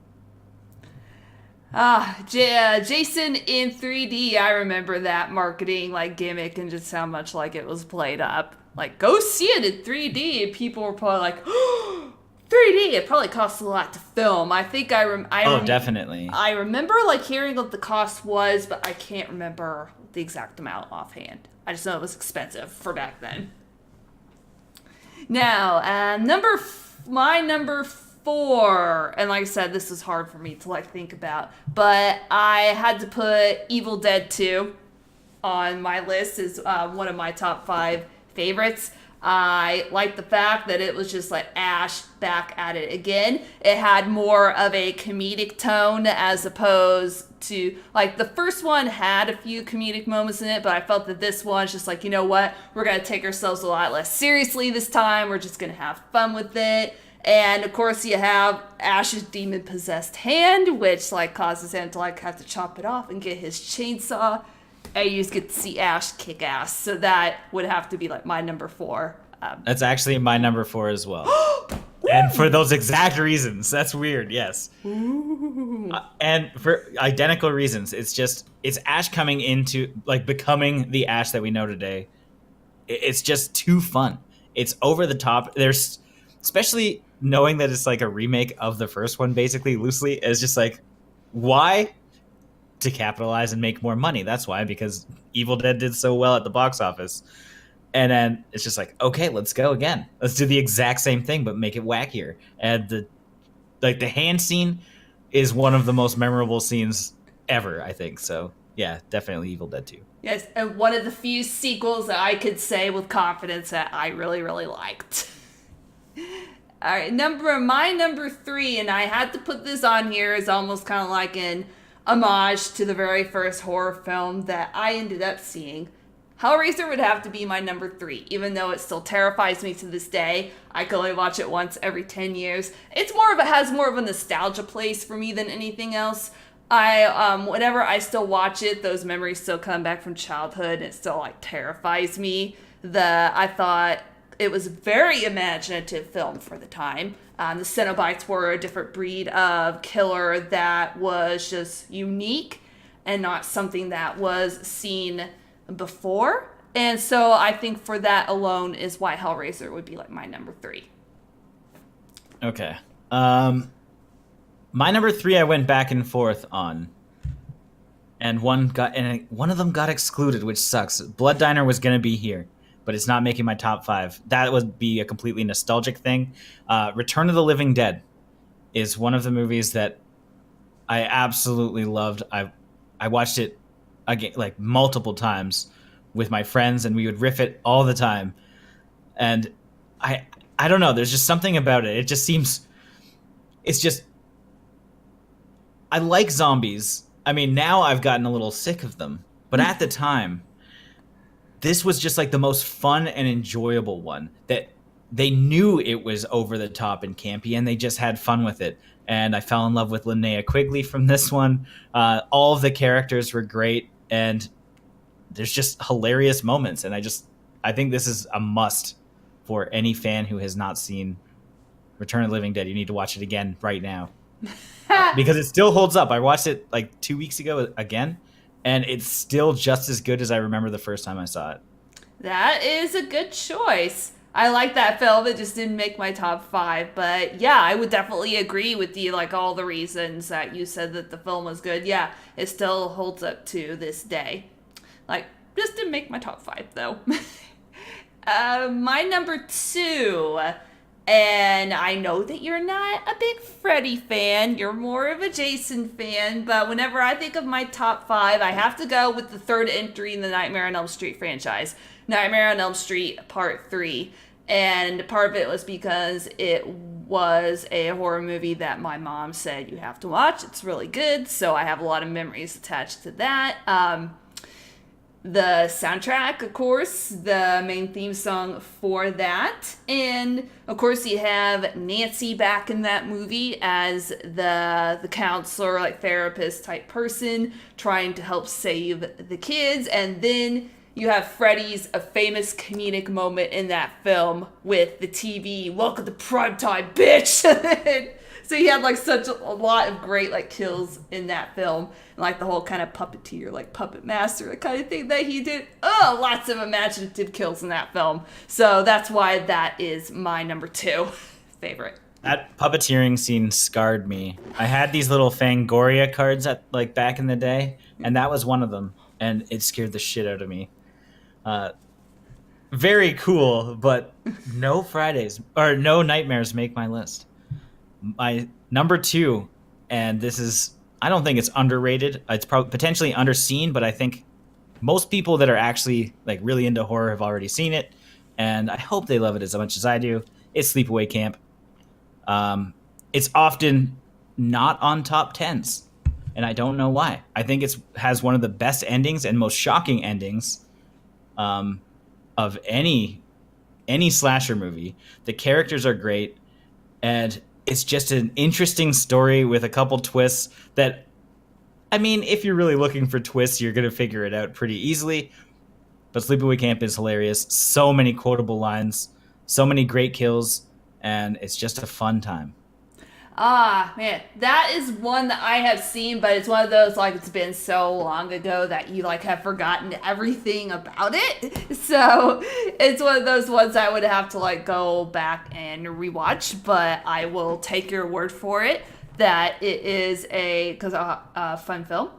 Jason in 3D. I remember that marketing like gimmick and just how much like it was played up. Like, go see it in 3D. And people were probably like, oh, 3D. It probably costs a lot to film. I think definitely. I remember like hearing what the cost was, but I can't remember the exact amount offhand. I just know it was expensive for back then. Now, my number 4, and like I said, this is hard for me to like think about, but I had to put Evil Dead 2 on my list as one of my top 5 favorites. I like the fact that it was just like Ash back at it again. It had more of a comedic tone as opposed to like the first one had a few comedic moments in it, but I felt that this one's just like, you know what, we're gonna take ourselves a lot less seriously this time. We're just gonna have fun with it. And of course you have Ash's demon-possessed hand, which like causes him to like have to chop it off and get his chainsaw. And you just get to see Ash kick ass. So that would have to be like my number 4. That's actually my number 4 as well. And for those exact reasons. That's weird, yes. And for identical reasons. It's Ash coming into, like, becoming the Ash that we know today. It's just too fun. It's over the top. There's, especially knowing that it's like a remake of the first one, basically, loosely, it's just like, Why? To capitalize and make more money. That's why, because Evil Dead did so well at the box office. And then it's just like, okay, let's go again. Let's do the exact same thing, but make it wackier. And the hand scene is one of the most memorable scenes ever, I think. So yeah, definitely Evil Dead 2. Yes, and one of the few sequels that I could say with confidence that I really, really liked. All right, my number 3, and I had to put this on here as almost kind of like an homage to the very first horror film that I ended up seeing. Hellraiser would have to be my number 3, even though it still terrifies me to this day. I can only watch it once every 10 years. It has more of a nostalgia place for me than anything else. Whenever I still watch it, those memories still come back from childhood, and it still like terrifies me. I thought it was a very imaginative film for the time. The Cenobites were a different breed of killer that was just unique and not something that was seen before. And so I think for that alone is why Hellraiser would be like my number 3. Okay. My number 3 I went back and forth on. And one of them got excluded, which sucks. Blood Diner was going to be here, but it's not making my top 5. That would be a completely nostalgic thing. Return of the Living Dead is one of the movies that I absolutely loved. I watched it again, like multiple times with my friends, and we would riff it all the time. And I don't know, there's just something about it. I like zombies. I mean, now I've gotten a little sick of them, but at the time, this was just like the most fun and enjoyable one. That they knew it was over the top and campy, and they just had fun with it. And I fell in love with Linnea Quigley from this one. All of the characters were great, and there's just hilarious moments. And I think this is a must for any fan who has not seen Return of the Living Dead. You need to watch it again right now. Because it still holds up. I watched it like 2 weeks ago again, and it's still just as good as I remember the first time I saw it. That is a good choice. I like that film. It just didn't make my top 5. But yeah, I would definitely agree with you, like all the reasons that you said that the film was good. Yeah, it still holds up to this day. Like, just didn't make my top 5 though. My number 2, and I know that you're not a big Freddy fan, you're more of a Jason fan, but whenever I think of my top 5, I have to go with the third entry in the Nightmare on Elm Street franchise, Nightmare on Elm Street Part 3. And part of it was because it was a horror movie that my mom said you have to watch. It's really good, so I have a lot of memories attached to that. The soundtrack, of course, the main theme song for that. And, of course, you have Nancy back in that movie as the counselor, like therapist type person trying to help save the kids. And then you have Freddy's a famous comedic moment in that film with the TV, "Welcome to primetime, bitch!" So he had like such a lot of great like kills in that film, and like the whole kind of puppeteer, like puppet master, the kind of thing that he did. Oh, lots of imaginative kills in that film. So that's why that is my number 2 favorite. That puppeteering scene scarred me. I had these little Fangoria cards at like back in the day, and that was one of them, and it scared the shit out of me. Very cool, but no nightmares make my list. My number 2, and this is, I don't think it's underrated. It's probably potentially underseen, but I think most people that are actually like really into horror have already seen it, and I hope they love it as much as I do. It's Sleepaway Camp. It's often not on top 10s, and I don't know why. I think it has one of the best endings and most shocking endings of any slasher movie. The characters are great, and it's just an interesting story with a couple twists that, I mean, if you're really looking for twists, you're going to figure it out pretty easily. But Sleepaway Camp is hilarious. So many quotable lines, so many great kills, and it's just a fun time. Ah, man, that is one that I have seen, but it's one of those, like, it's been so long ago that you, like, have forgotten everything about it. So it's one of those ones I would have to, like, go back and rewatch, but I will take your word for it that it is a fun film.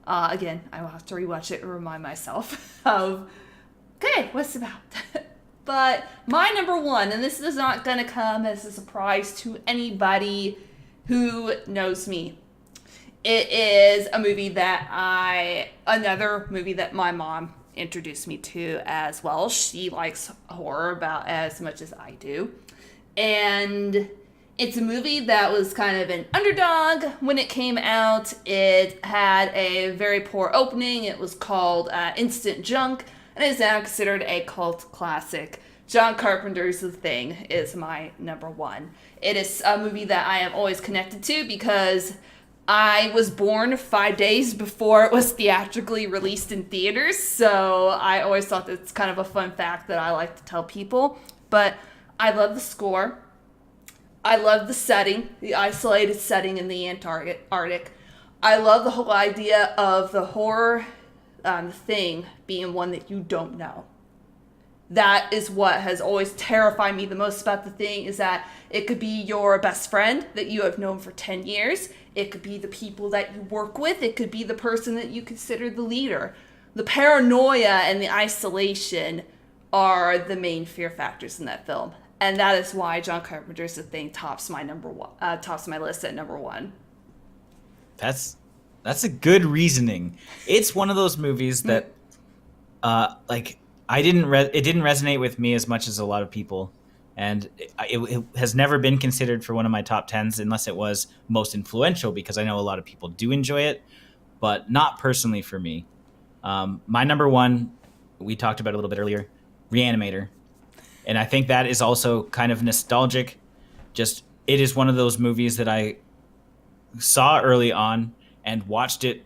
Again, I will have to rewatch it and remind myself of, okay, what's it about? But my number one, and this is not going to come as a surprise to anybody who knows me. It is a movie another movie that my mom introduced me to as well. She likes horror about as much as I do. And it's a movie that was kind of an underdog when it came out. It had a very poor opening. It was called Instant Junk, and is now considered a cult classic. John Carpenter's The Thing is my number one. It is a movie that I am always connected to because I was born 5 days before it was theatrically released in theaters, so I always thought that's kind of a fun fact that I like to tell people. But I love the score. I love the setting, the isolated setting in the Arctic. I love the whole idea of the horror thing being one that you don't know. That is what has always terrified me the most about The Thing, is that it could be your best friend that you have known for 10 years. It could be the people that you work with. It could be the person that you consider the leader. The paranoia and the isolation are the main fear factors in that film. And that is why John Carpenter's The Thing tops my list at number one. That's a good reasoning. It's one of those movies that, it didn't resonate with me as much as a lot of people, and it has never been considered for one of my top 10s unless it was most influential, because I know a lot of people do enjoy it, but not personally for me. My number one, we talked about a little bit earlier, Reanimator. And I think that is also kind of nostalgic. Just, it is one of those movies that I saw early on and watched it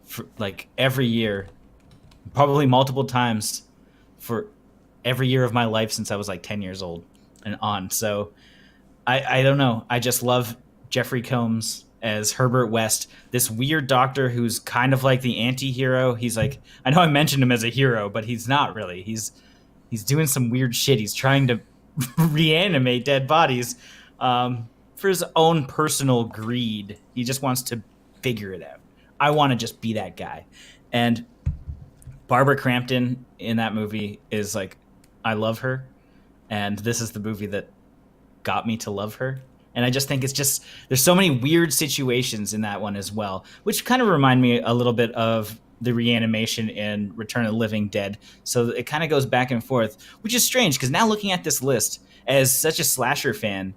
for like every year, probably multiple times for every year of my life since I was like 10 years old and on. So I don't know. I just love Jeffrey Combs as Herbert West, this weird doctor who's kind of like the anti-hero. He's like, I know I mentioned him as a hero, but he's not really. He's doing some weird shit. He's trying to reanimate dead bodies for his own personal greed. He just wants to figure it out. I want to just be that guy. And Barbara Crampton in that movie is like, I love her. And this is the movie that got me to love her. And I just think it's just, there's so many weird situations in that one as well, which kind of remind me a little bit of the reanimation in Return of the Living Dead. So it kind of goes back and forth, which is strange because now looking at this list as such a slasher fan,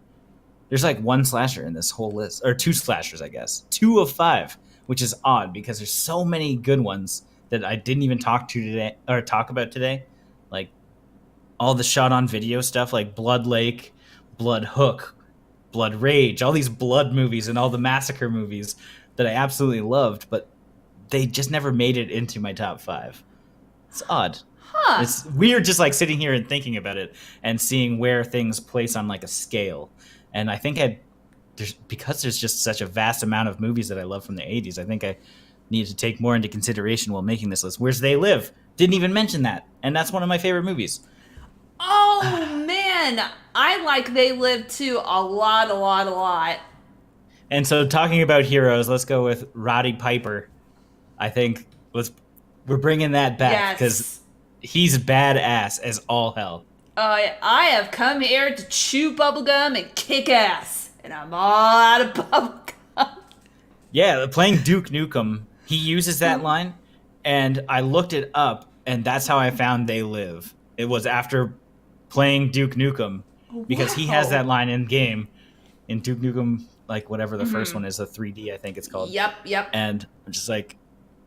there's like one slasher in this whole list, or two slashers, I guess, 2 of 5, which is odd because there's so many good ones that I didn't even talk about today. Like all the shot on video stuff, like Blood Lake, Blood Hook, Blood Rage, all these blood movies and all the massacre movies that I absolutely loved, but they just never made it into my top 5. It's odd. Huh. It's weird just like sitting here and thinking about it and seeing where things place on like a scale. And I think because there's just such a vast amount of movies that I love from the 80s, I think I need to take more into consideration while making this list. Where's They Live? Didn't even mention that. And that's one of my favorite movies. Oh, man. I like They Live too a lot. And so talking about heroes, let's go with Roddy Piper. I think we're bringing that back because he's badass as all hell. I have come here to chew bubblegum and kick ass, and I'm all out of bubblegum. Yeah, playing Duke Nukem, he uses that line, and I looked it up, and that's how I found They Live. It was after playing Duke Nukem, because he has that line in game, in Duke Nukem, like whatever the first one is, the 3D, I think it's called. Yep. And I'm just like,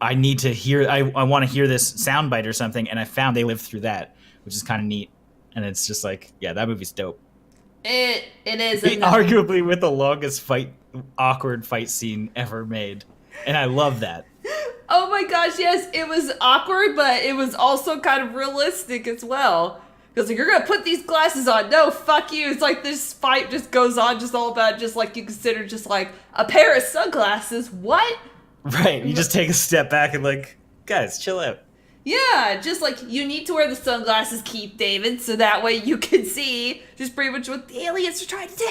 I need to hear, I want to hear this soundbite or something, and I found They Live through that, which is kind of neat. And it's just like, yeah, that movie's dope. It is. Arguably with the longest awkward fight scene ever made. And I love that. Oh my gosh, yes, it was awkward, but it was also kind of realistic as well. Because like, you're going to put these glasses on. No, fuck you. It's like this fight just goes on just all about just like you consider just like a pair of sunglasses. What? Right. You just take a step back and like, guys, chill out. Yeah, just like you need to wear the sunglasses, Keith David, so that way you can see just pretty much what the aliens are trying to do.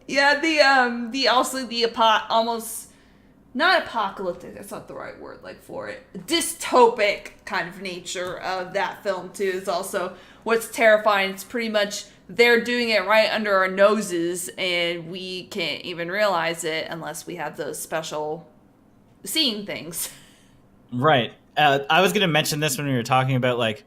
Yeah, almost not apocalyptic, that's not the right word for it. Dystopic kind of nature of that film too is also what's terrifying. It's pretty much they're doing it right under our noses and we can't even realize it unless we have those special seeing things. Right. I was going to mention this when we were talking about like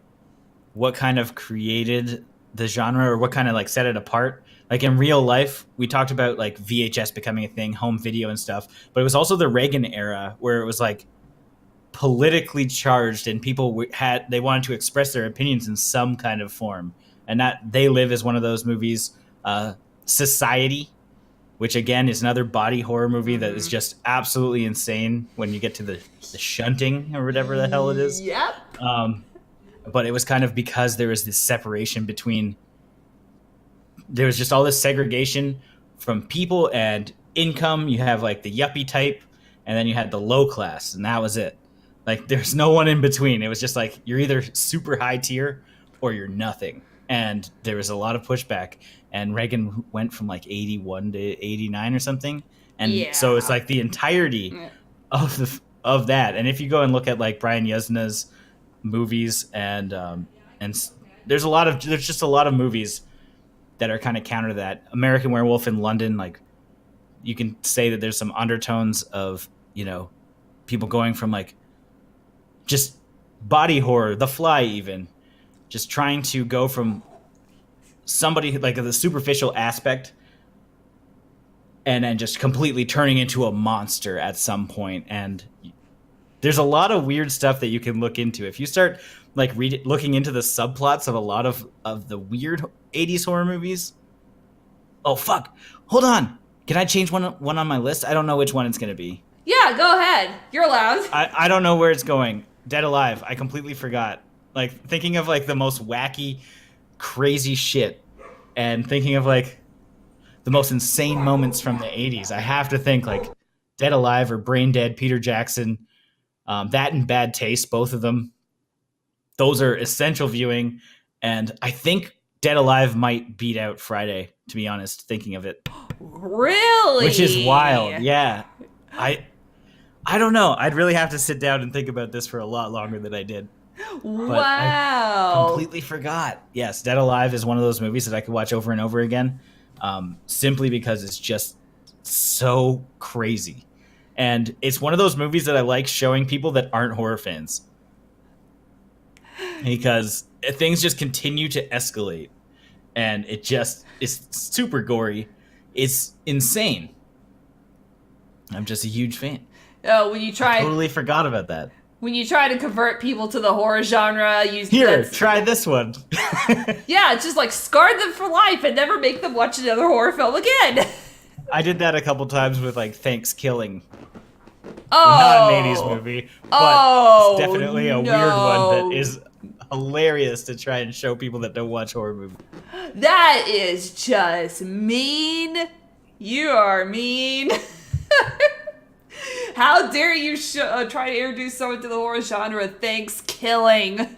what kind of created the genre or what kind of like set it apart. Like in real life, we talked about like VHS becoming a thing, home video and stuff, but it was also the Reagan era where it was like politically charged and people they wanted to express their opinions in some kind of form. And that They Live is one of those movies. Society, which again is another body horror movie that is just absolutely insane when you get to the shunting or whatever the hell it is. Yep. But it was kind of because there was this separation between, there was just all this segregation from people and income. You have like the yuppie type, and then you had the low class, and that was it. Like there's no one in between. It was just like you're either super high tier or you're nothing. And there was a lot of pushback. And Reagan went from like 81 to 89 or something. And so it's like the entirety of that. And if you go and look at like Brian Yuzna's movies and there's just a lot of movies that are kind of counter to that. American Werewolf in London, like you can say that there's some undertones of, people going from like just body horror, The Fly even, just trying to go from somebody like the superficial aspect and then just completely turning into a monster at some point. And there's a lot of weird stuff that you can look into. If you start like looking into the subplots of a lot of the weird 80s horror movies. Oh, fuck. Hold on. Can I change one on my list? I don't know which one it's going to be. Yeah, go ahead. You're allowed. I don't know where it's going. Dead Alive. I completely forgot. Like thinking of like the most wacky, crazy shit and thinking of like the most insane moments from the 80s. I have to think like Dead Alive or Brain Dead, Peter Jackson, that and Bad Taste, both of them. Those are essential viewing. And I think Dead Alive might beat out Friday, to be honest, thinking of it. Really? Which is wild. Yeah. I don't know. I'd really have to sit down and think about this for a lot longer than I did. Wow. I completely forgot. Yes, Dead Alive is one of those movies that I could watch over and over again, simply because it's just so crazy. And it's one of those movies that I like showing people that aren't horror fans. Because things just continue to escalate. And it just is super gory. It's insane. I'm just a huge fan. Oh, when you try... I totally forgot about that. When you try to convert people to the horror genre, try this one. Yeah, it's just like scar them for life and never make them watch another horror film again. I did that a couple times with like Thanksgiving. Oh. Not an 80s movie, but it's definitely a weird one that is hilarious to try and show people that don't watch horror movies. That is just mean. You are mean. How dare you try to introduce someone to the horror genre? Thanksgiving.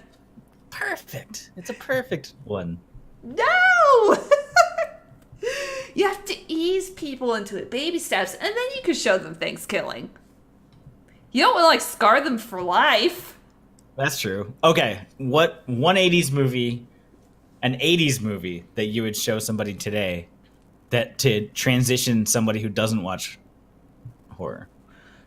Perfect. It's a perfect one. No! You have to ease people into it, baby steps, and then you can show them Thanksgiving. You don't want to, like, scar them for life. That's true. Okay, what one 80s movie, an 80s movie that you would show somebody today that to transition somebody who doesn't watch horror?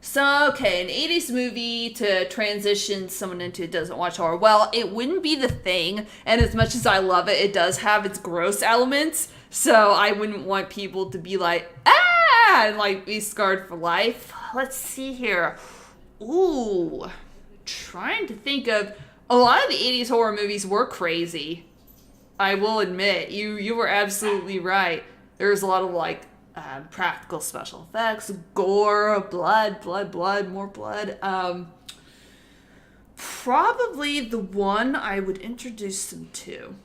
So, okay, an 80s movie to transition someone into doesn't watch horror. Well, it wouldn't be The Thing, and as much as I love it, it does have its gross elements, so I wouldn't want people to be like, ah, and like be scarred for life. Let's see here. Ooh, trying to think of, a lot of the 80s horror movies were crazy. I will admit, you were absolutely right. There was a lot of like, practical special effects, gore, blood, more blood. Probably the one I would introduce them to.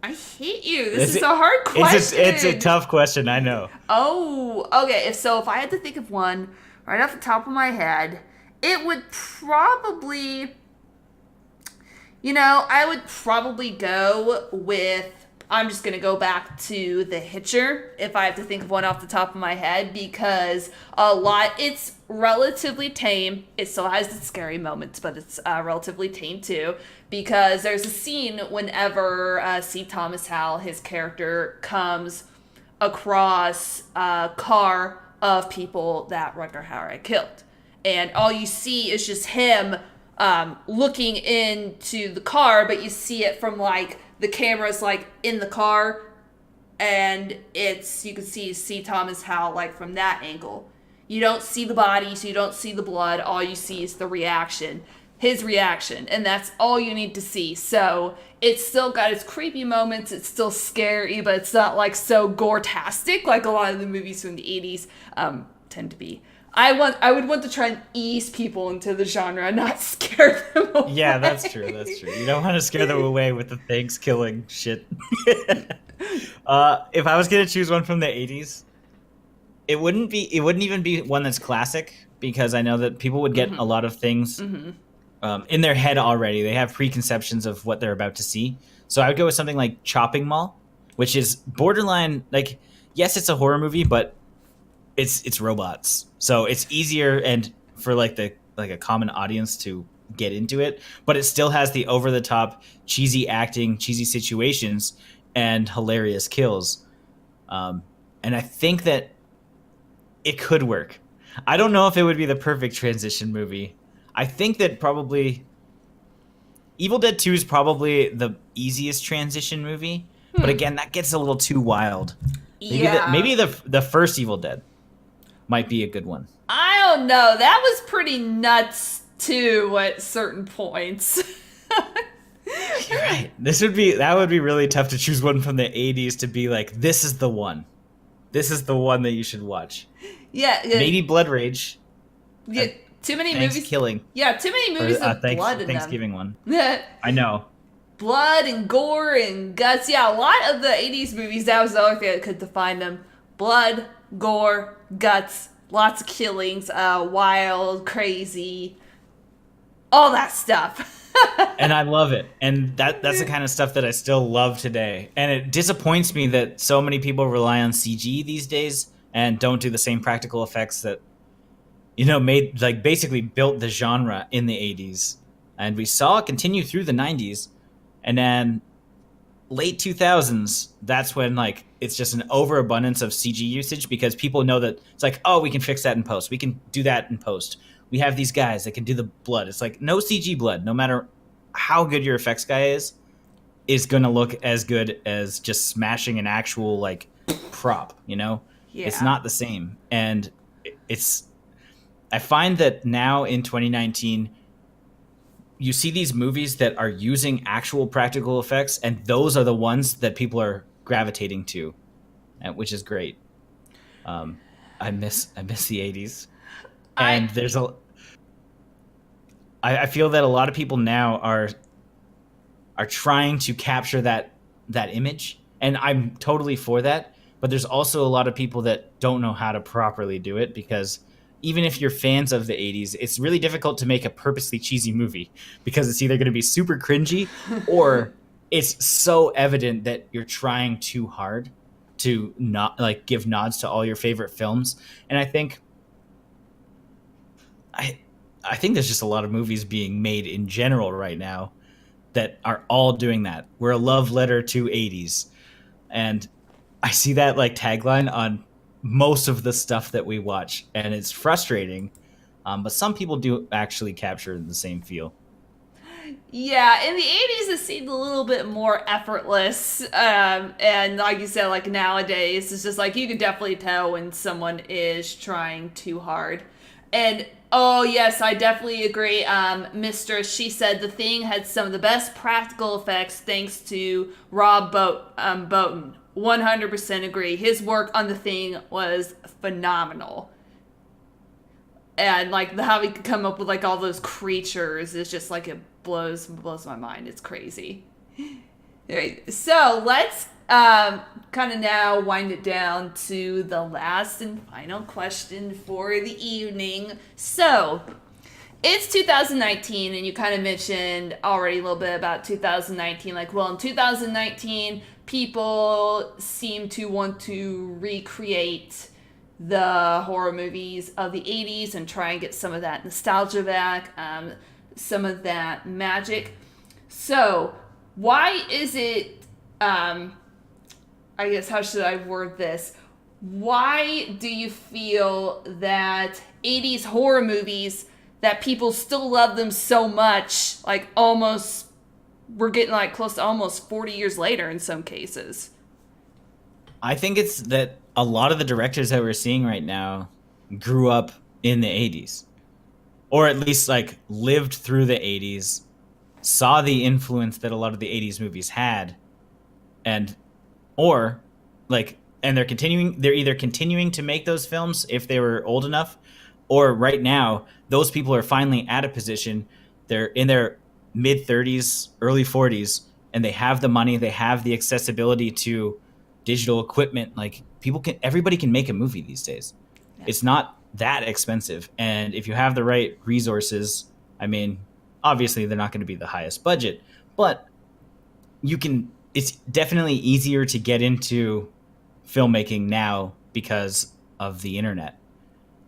I hate you. This is a hard question. It's a tough question, I know. Oh, okay. If I had to think of one right off the top of my head, it would probably, I would probably go with I'm just going to go back to The Hitcher, if I have to think of one off the top of my head, because it's relatively tame. It still has its scary moments, but it's relatively tame too, because there's a scene whenever C. Thomas Howell, his character, comes across a car of people that Rutger Hauer had killed. And all you see is just him looking into the car, but you see it from like the camera's like in the car, and you can see Thomas Howell like from that angle. You don't see the body, so you don't see the blood. All you see is the reaction, his reaction, and that's all you need to see. So it's still got its creepy moments. It's still scary, but it's not like so gore-tastic like a lot of the movies from the 80s tend to be. I would want to try and ease people into the genre, not scare them away. Yeah, that's true. You don't want to scare them away with the Thanksgiving shit. If I was gonna choose one from the 80s, it wouldn't even be one that's classic, because I know that people would get a lot of things in their head already. They have preconceptions of what they're about to see. So I would go with something like Chopping Mall, which is borderline like, yes, it's a horror movie, but it's robots, so it's easier and for like a common audience to get into it, but it still has the over the top cheesy acting, cheesy situations, and hilarious kills. And I think that it could work. I don't know if it would be the perfect transition movie. I think that probably Evil Dead 2 is probably the easiest transition movie, but again, that gets a little too wild. Maybe the first Evil Dead might be a good one. I don't know. That was pretty nuts too at certain points. You're right. That would be really tough to choose one from the 80s to be like, this is the one. This is the one that you should watch. Yeah. Maybe Blood Rage. Yeah. Too many movies. Killing. Yeah, too many movies with blood in Thanksgiving them. one. I know. Blood and gore and guts. Yeah, a lot of the 80s movies, that was the only thing that could define them. Blood, gore, guts, lots of killings, wild, crazy, all that stuff. And I love it. And that's the kind of stuff that I still love today. And it disappoints me that so many people rely on CG these days and don't do the same practical effects that, made, like, basically built the genre in the 80s. And we saw it continue through the 90s. And then late 2000s, that's when, like, it's just an overabundance of CG usage, because people know that it's like, oh, we can fix that in post. We can do that in post. We have these guys that can do the blood. It's like, no CG blood, no matter how good your effects guy is going to look as good as just smashing an actual, like, prop, Yeah. It's not the same. And I find that now in 2019, you see these movies that are using actual practical effects, and those are the ones that people are gravitating to, which is great. I miss the 80s, and I feel that a lot of people now are trying to capture that image, and I'm totally for that. But there's also a lot of people that don't know how to properly do it, because even if you're fans of the 80s, it's really difficult to make a purposely cheesy movie, because it's either going to be super cringy or it's so evident that you're trying too hard to not, like, give nods to all your favorite films. And I think there's just a lot of movies being made in general right now that are all doing that. We're a love letter to 80s. And I see that, like, tagline on most of the stuff that we watch, and it's frustrating, but some people do actually capture the same feel. Yeah, in the 80s it seemed a little bit more effortless, and like you said, like, nowadays it's just like you can definitely tell when someone is trying too hard. And oh yes, I definitely agree. Mistress, she said The Thing had some of the best practical effects thanks to Rob Bottin. 100% agree. His work on The Thing was phenomenal. And, like, how he could come up with, like, all those creatures is just, like, it blows my mind. It's crazy. Alright, so let's kind of now wind it down to the last and final question for the evening. So, it's 2019, and you kind of mentioned already a little bit about 2019. Like, well, in 2019, people seem to want to recreate the horror movies of the 80s and try and get some of that nostalgia back, some of that magic. So, why is it, I guess, how should I word this? Why do you feel that 80s horror movies, that people still love them so much, like almost, we're getting like close to almost 40 years later in some cases? I think it's that a lot of the directors that we're seeing right now grew up in the 80s. Or at least like lived through the 80s, saw the influence that a lot of the 80s movies had, and they're either continuing to make those films if they were old enough, or right now those people are finally at a position, they're in their mid 30s, early 40s, and they have the money, they have the accessibility to digital equipment. Like everybody can make a movie these days. Yeah. It's not that expensive, and if you have the right resources, I mean, obviously they're not going to be the highest budget, but it's definitely easier to get into filmmaking now because of the internet.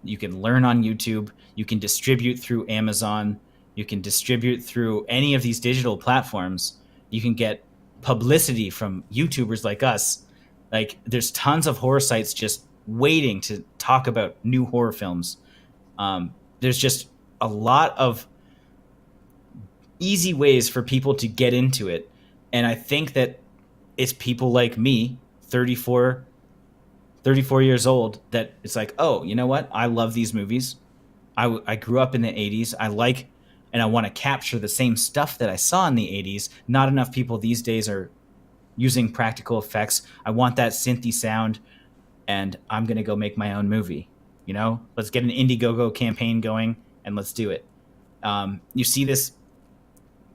You can learn on YouTube, you can distribute through Amazon, you can distribute through any of these digital platforms, you can get publicity from YouTubers like us. Like, there's tons of horror sites just waiting to talk about new horror films. There's just a lot of easy ways for people to get into it. And I think that it's people like me, 34 years old, that it's like, oh, you know what? I love these movies. I grew up in the 80s. And I want to capture the same stuff that I saw in the 80s. Not enough people these days are using practical effects. I want that synthy sound, and I'm going to go make my own movie. You know, let's get an Indiegogo campaign going and let's do it. You see this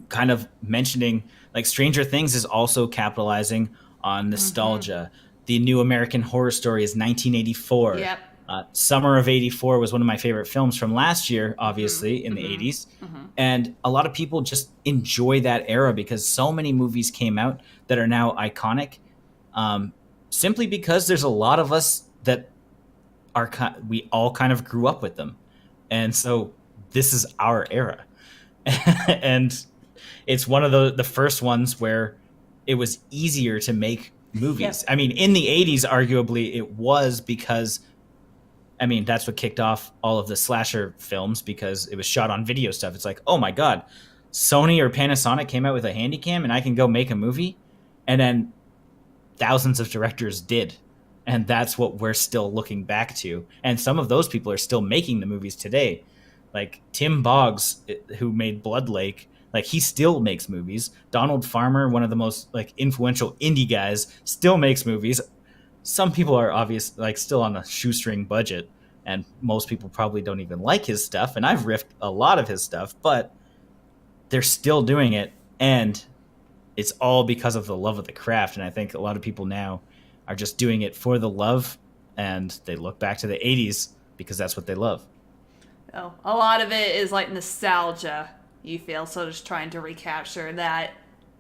kind of mentioning, like, Stranger Things is also capitalizing on nostalgia. Mm-hmm. The new American Horror Story is 1984. Yep. Summer of 84 was one of my favorite films from last year, obviously, in the 80s. Mm-hmm. And a lot of people just enjoy that era because so many movies came out that are now iconic, simply because there's a lot of us that we all kind of grew up with them. And so this is our era. And it's one of the first ones where it was easier to make movies. Yep. I mean, in the 80s, arguably, it was because, I mean, that's what kicked off all of the slasher films, because it was shot on video stuff. It's like, oh my God, Sony or Panasonic came out with a Handycam and I can go make a movie. And then thousands of directors did. And that's what we're still looking back to. And some of those people are still making the movies today. Like Tim Boggs, who made Blood Lake, like, he still makes movies. Donald Farmer, one of the most, like, influential indie guys, still makes movies. Some people are still on a shoestring budget, and most people probably don't even like his stuff. And I've riffed a lot of his stuff, but they're still doing it, and it's all because of the love of the craft. And I think a lot of people now are just doing it for the love, and they look back to the 80s because that's what they love. Oh, a lot of it is like nostalgia, you feel, so just trying to recapture that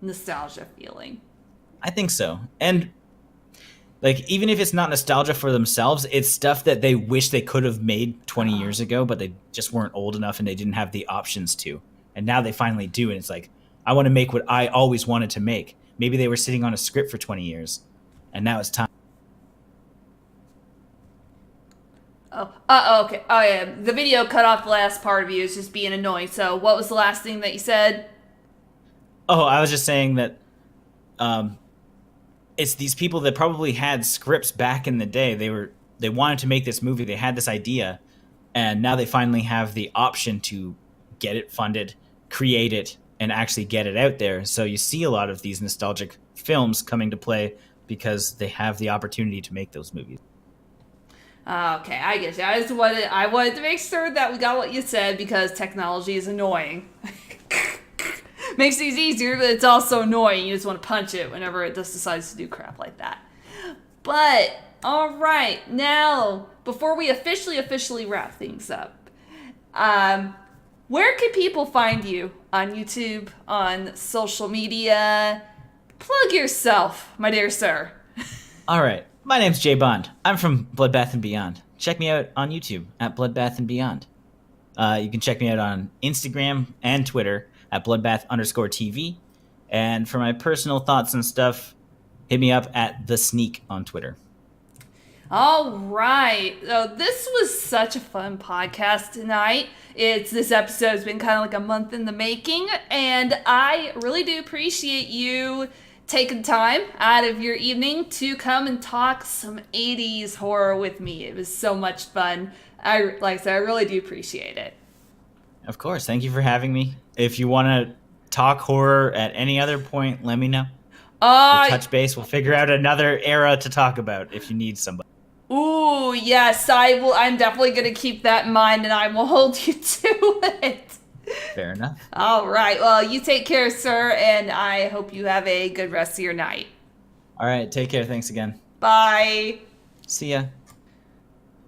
nostalgia feeling. I think so. And, like, even if it's not nostalgia for themselves, it's stuff that they wish they could have made 20 years ago, but they just weren't old enough and they didn't have the options to. And now they finally do, and it's like, I want to make what I always wanted to make. Maybe they were sitting on a script for 20 years, and now it's time. Okay. Oh, yeah. The video cut off the last part of you. It's just being annoying. So what was the last thing that you said? Oh, I was just saying that it's these people that probably had scripts back in the day. They wanted to make this movie. They had this idea, and now they finally have the option to get it funded, create it, and actually get it out there. So you see a lot of these nostalgic films coming to play because they have the opportunity to make those movies. Okay, I guess. I wanted to make sure that we got what you said, because technology is annoying. Makes things easier, but it's also annoying. You just want to punch it whenever it just decides to do crap like that. But, alright, now, before we officially wrap things up, where can people find you on YouTube, on social media? Plug yourself, my dear sir. All right. My name's Jay Bond. I'm from Bloodbath and Beyond. Check me out on YouTube at Bloodbath and Beyond. You can check me out on Instagram and Twitter at Bloodbath_TV. And for my personal thoughts and stuff, hit me up at The Sneak on Twitter. All right. So this was such a fun podcast tonight. This episode has been kind of like a month in the making, and I really do appreciate you taking time out of your evening to come and talk some 80s horror with me. It was so much fun. Like I said, I really do appreciate it. Of course. Thank you for having me. If you want to talk horror at any other point, let me know. We'll touch base. We'll figure out another era to talk about if you need somebody. Ooh, yes, I will. I'm definitely going to keep that in mind, and I will hold you to it. Fair enough. All right. Well, you take care, sir, and I hope you have a good rest of your night. All right. Take care. Thanks again. Bye. See ya.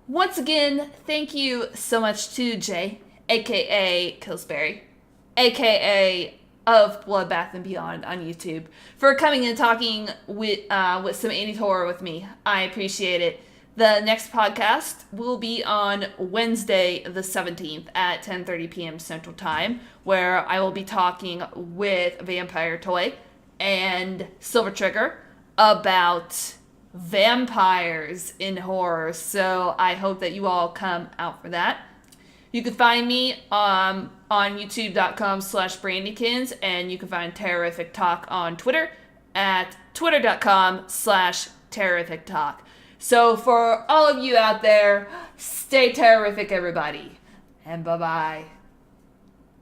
Once again, thank you so much to Jay, a.k.a. Killsbury, a.k.a. of Bloodbath and Beyond on YouTube, for coming and talking with some 80s horror with me. I appreciate it. The next podcast will be on Wednesday the 17th at 10:30 p.m. Central Time, where I will be talking with Vampire Toy and Silver Trigger about vampires in horror. So I hope that you all come out for that. You can find me on youtube.com/Brandykins, and you can find Terrorific Talk on Twitter at twitter.com/Terrorific Talk. So for all of you out there, stay terrific, everybody. And bye-bye.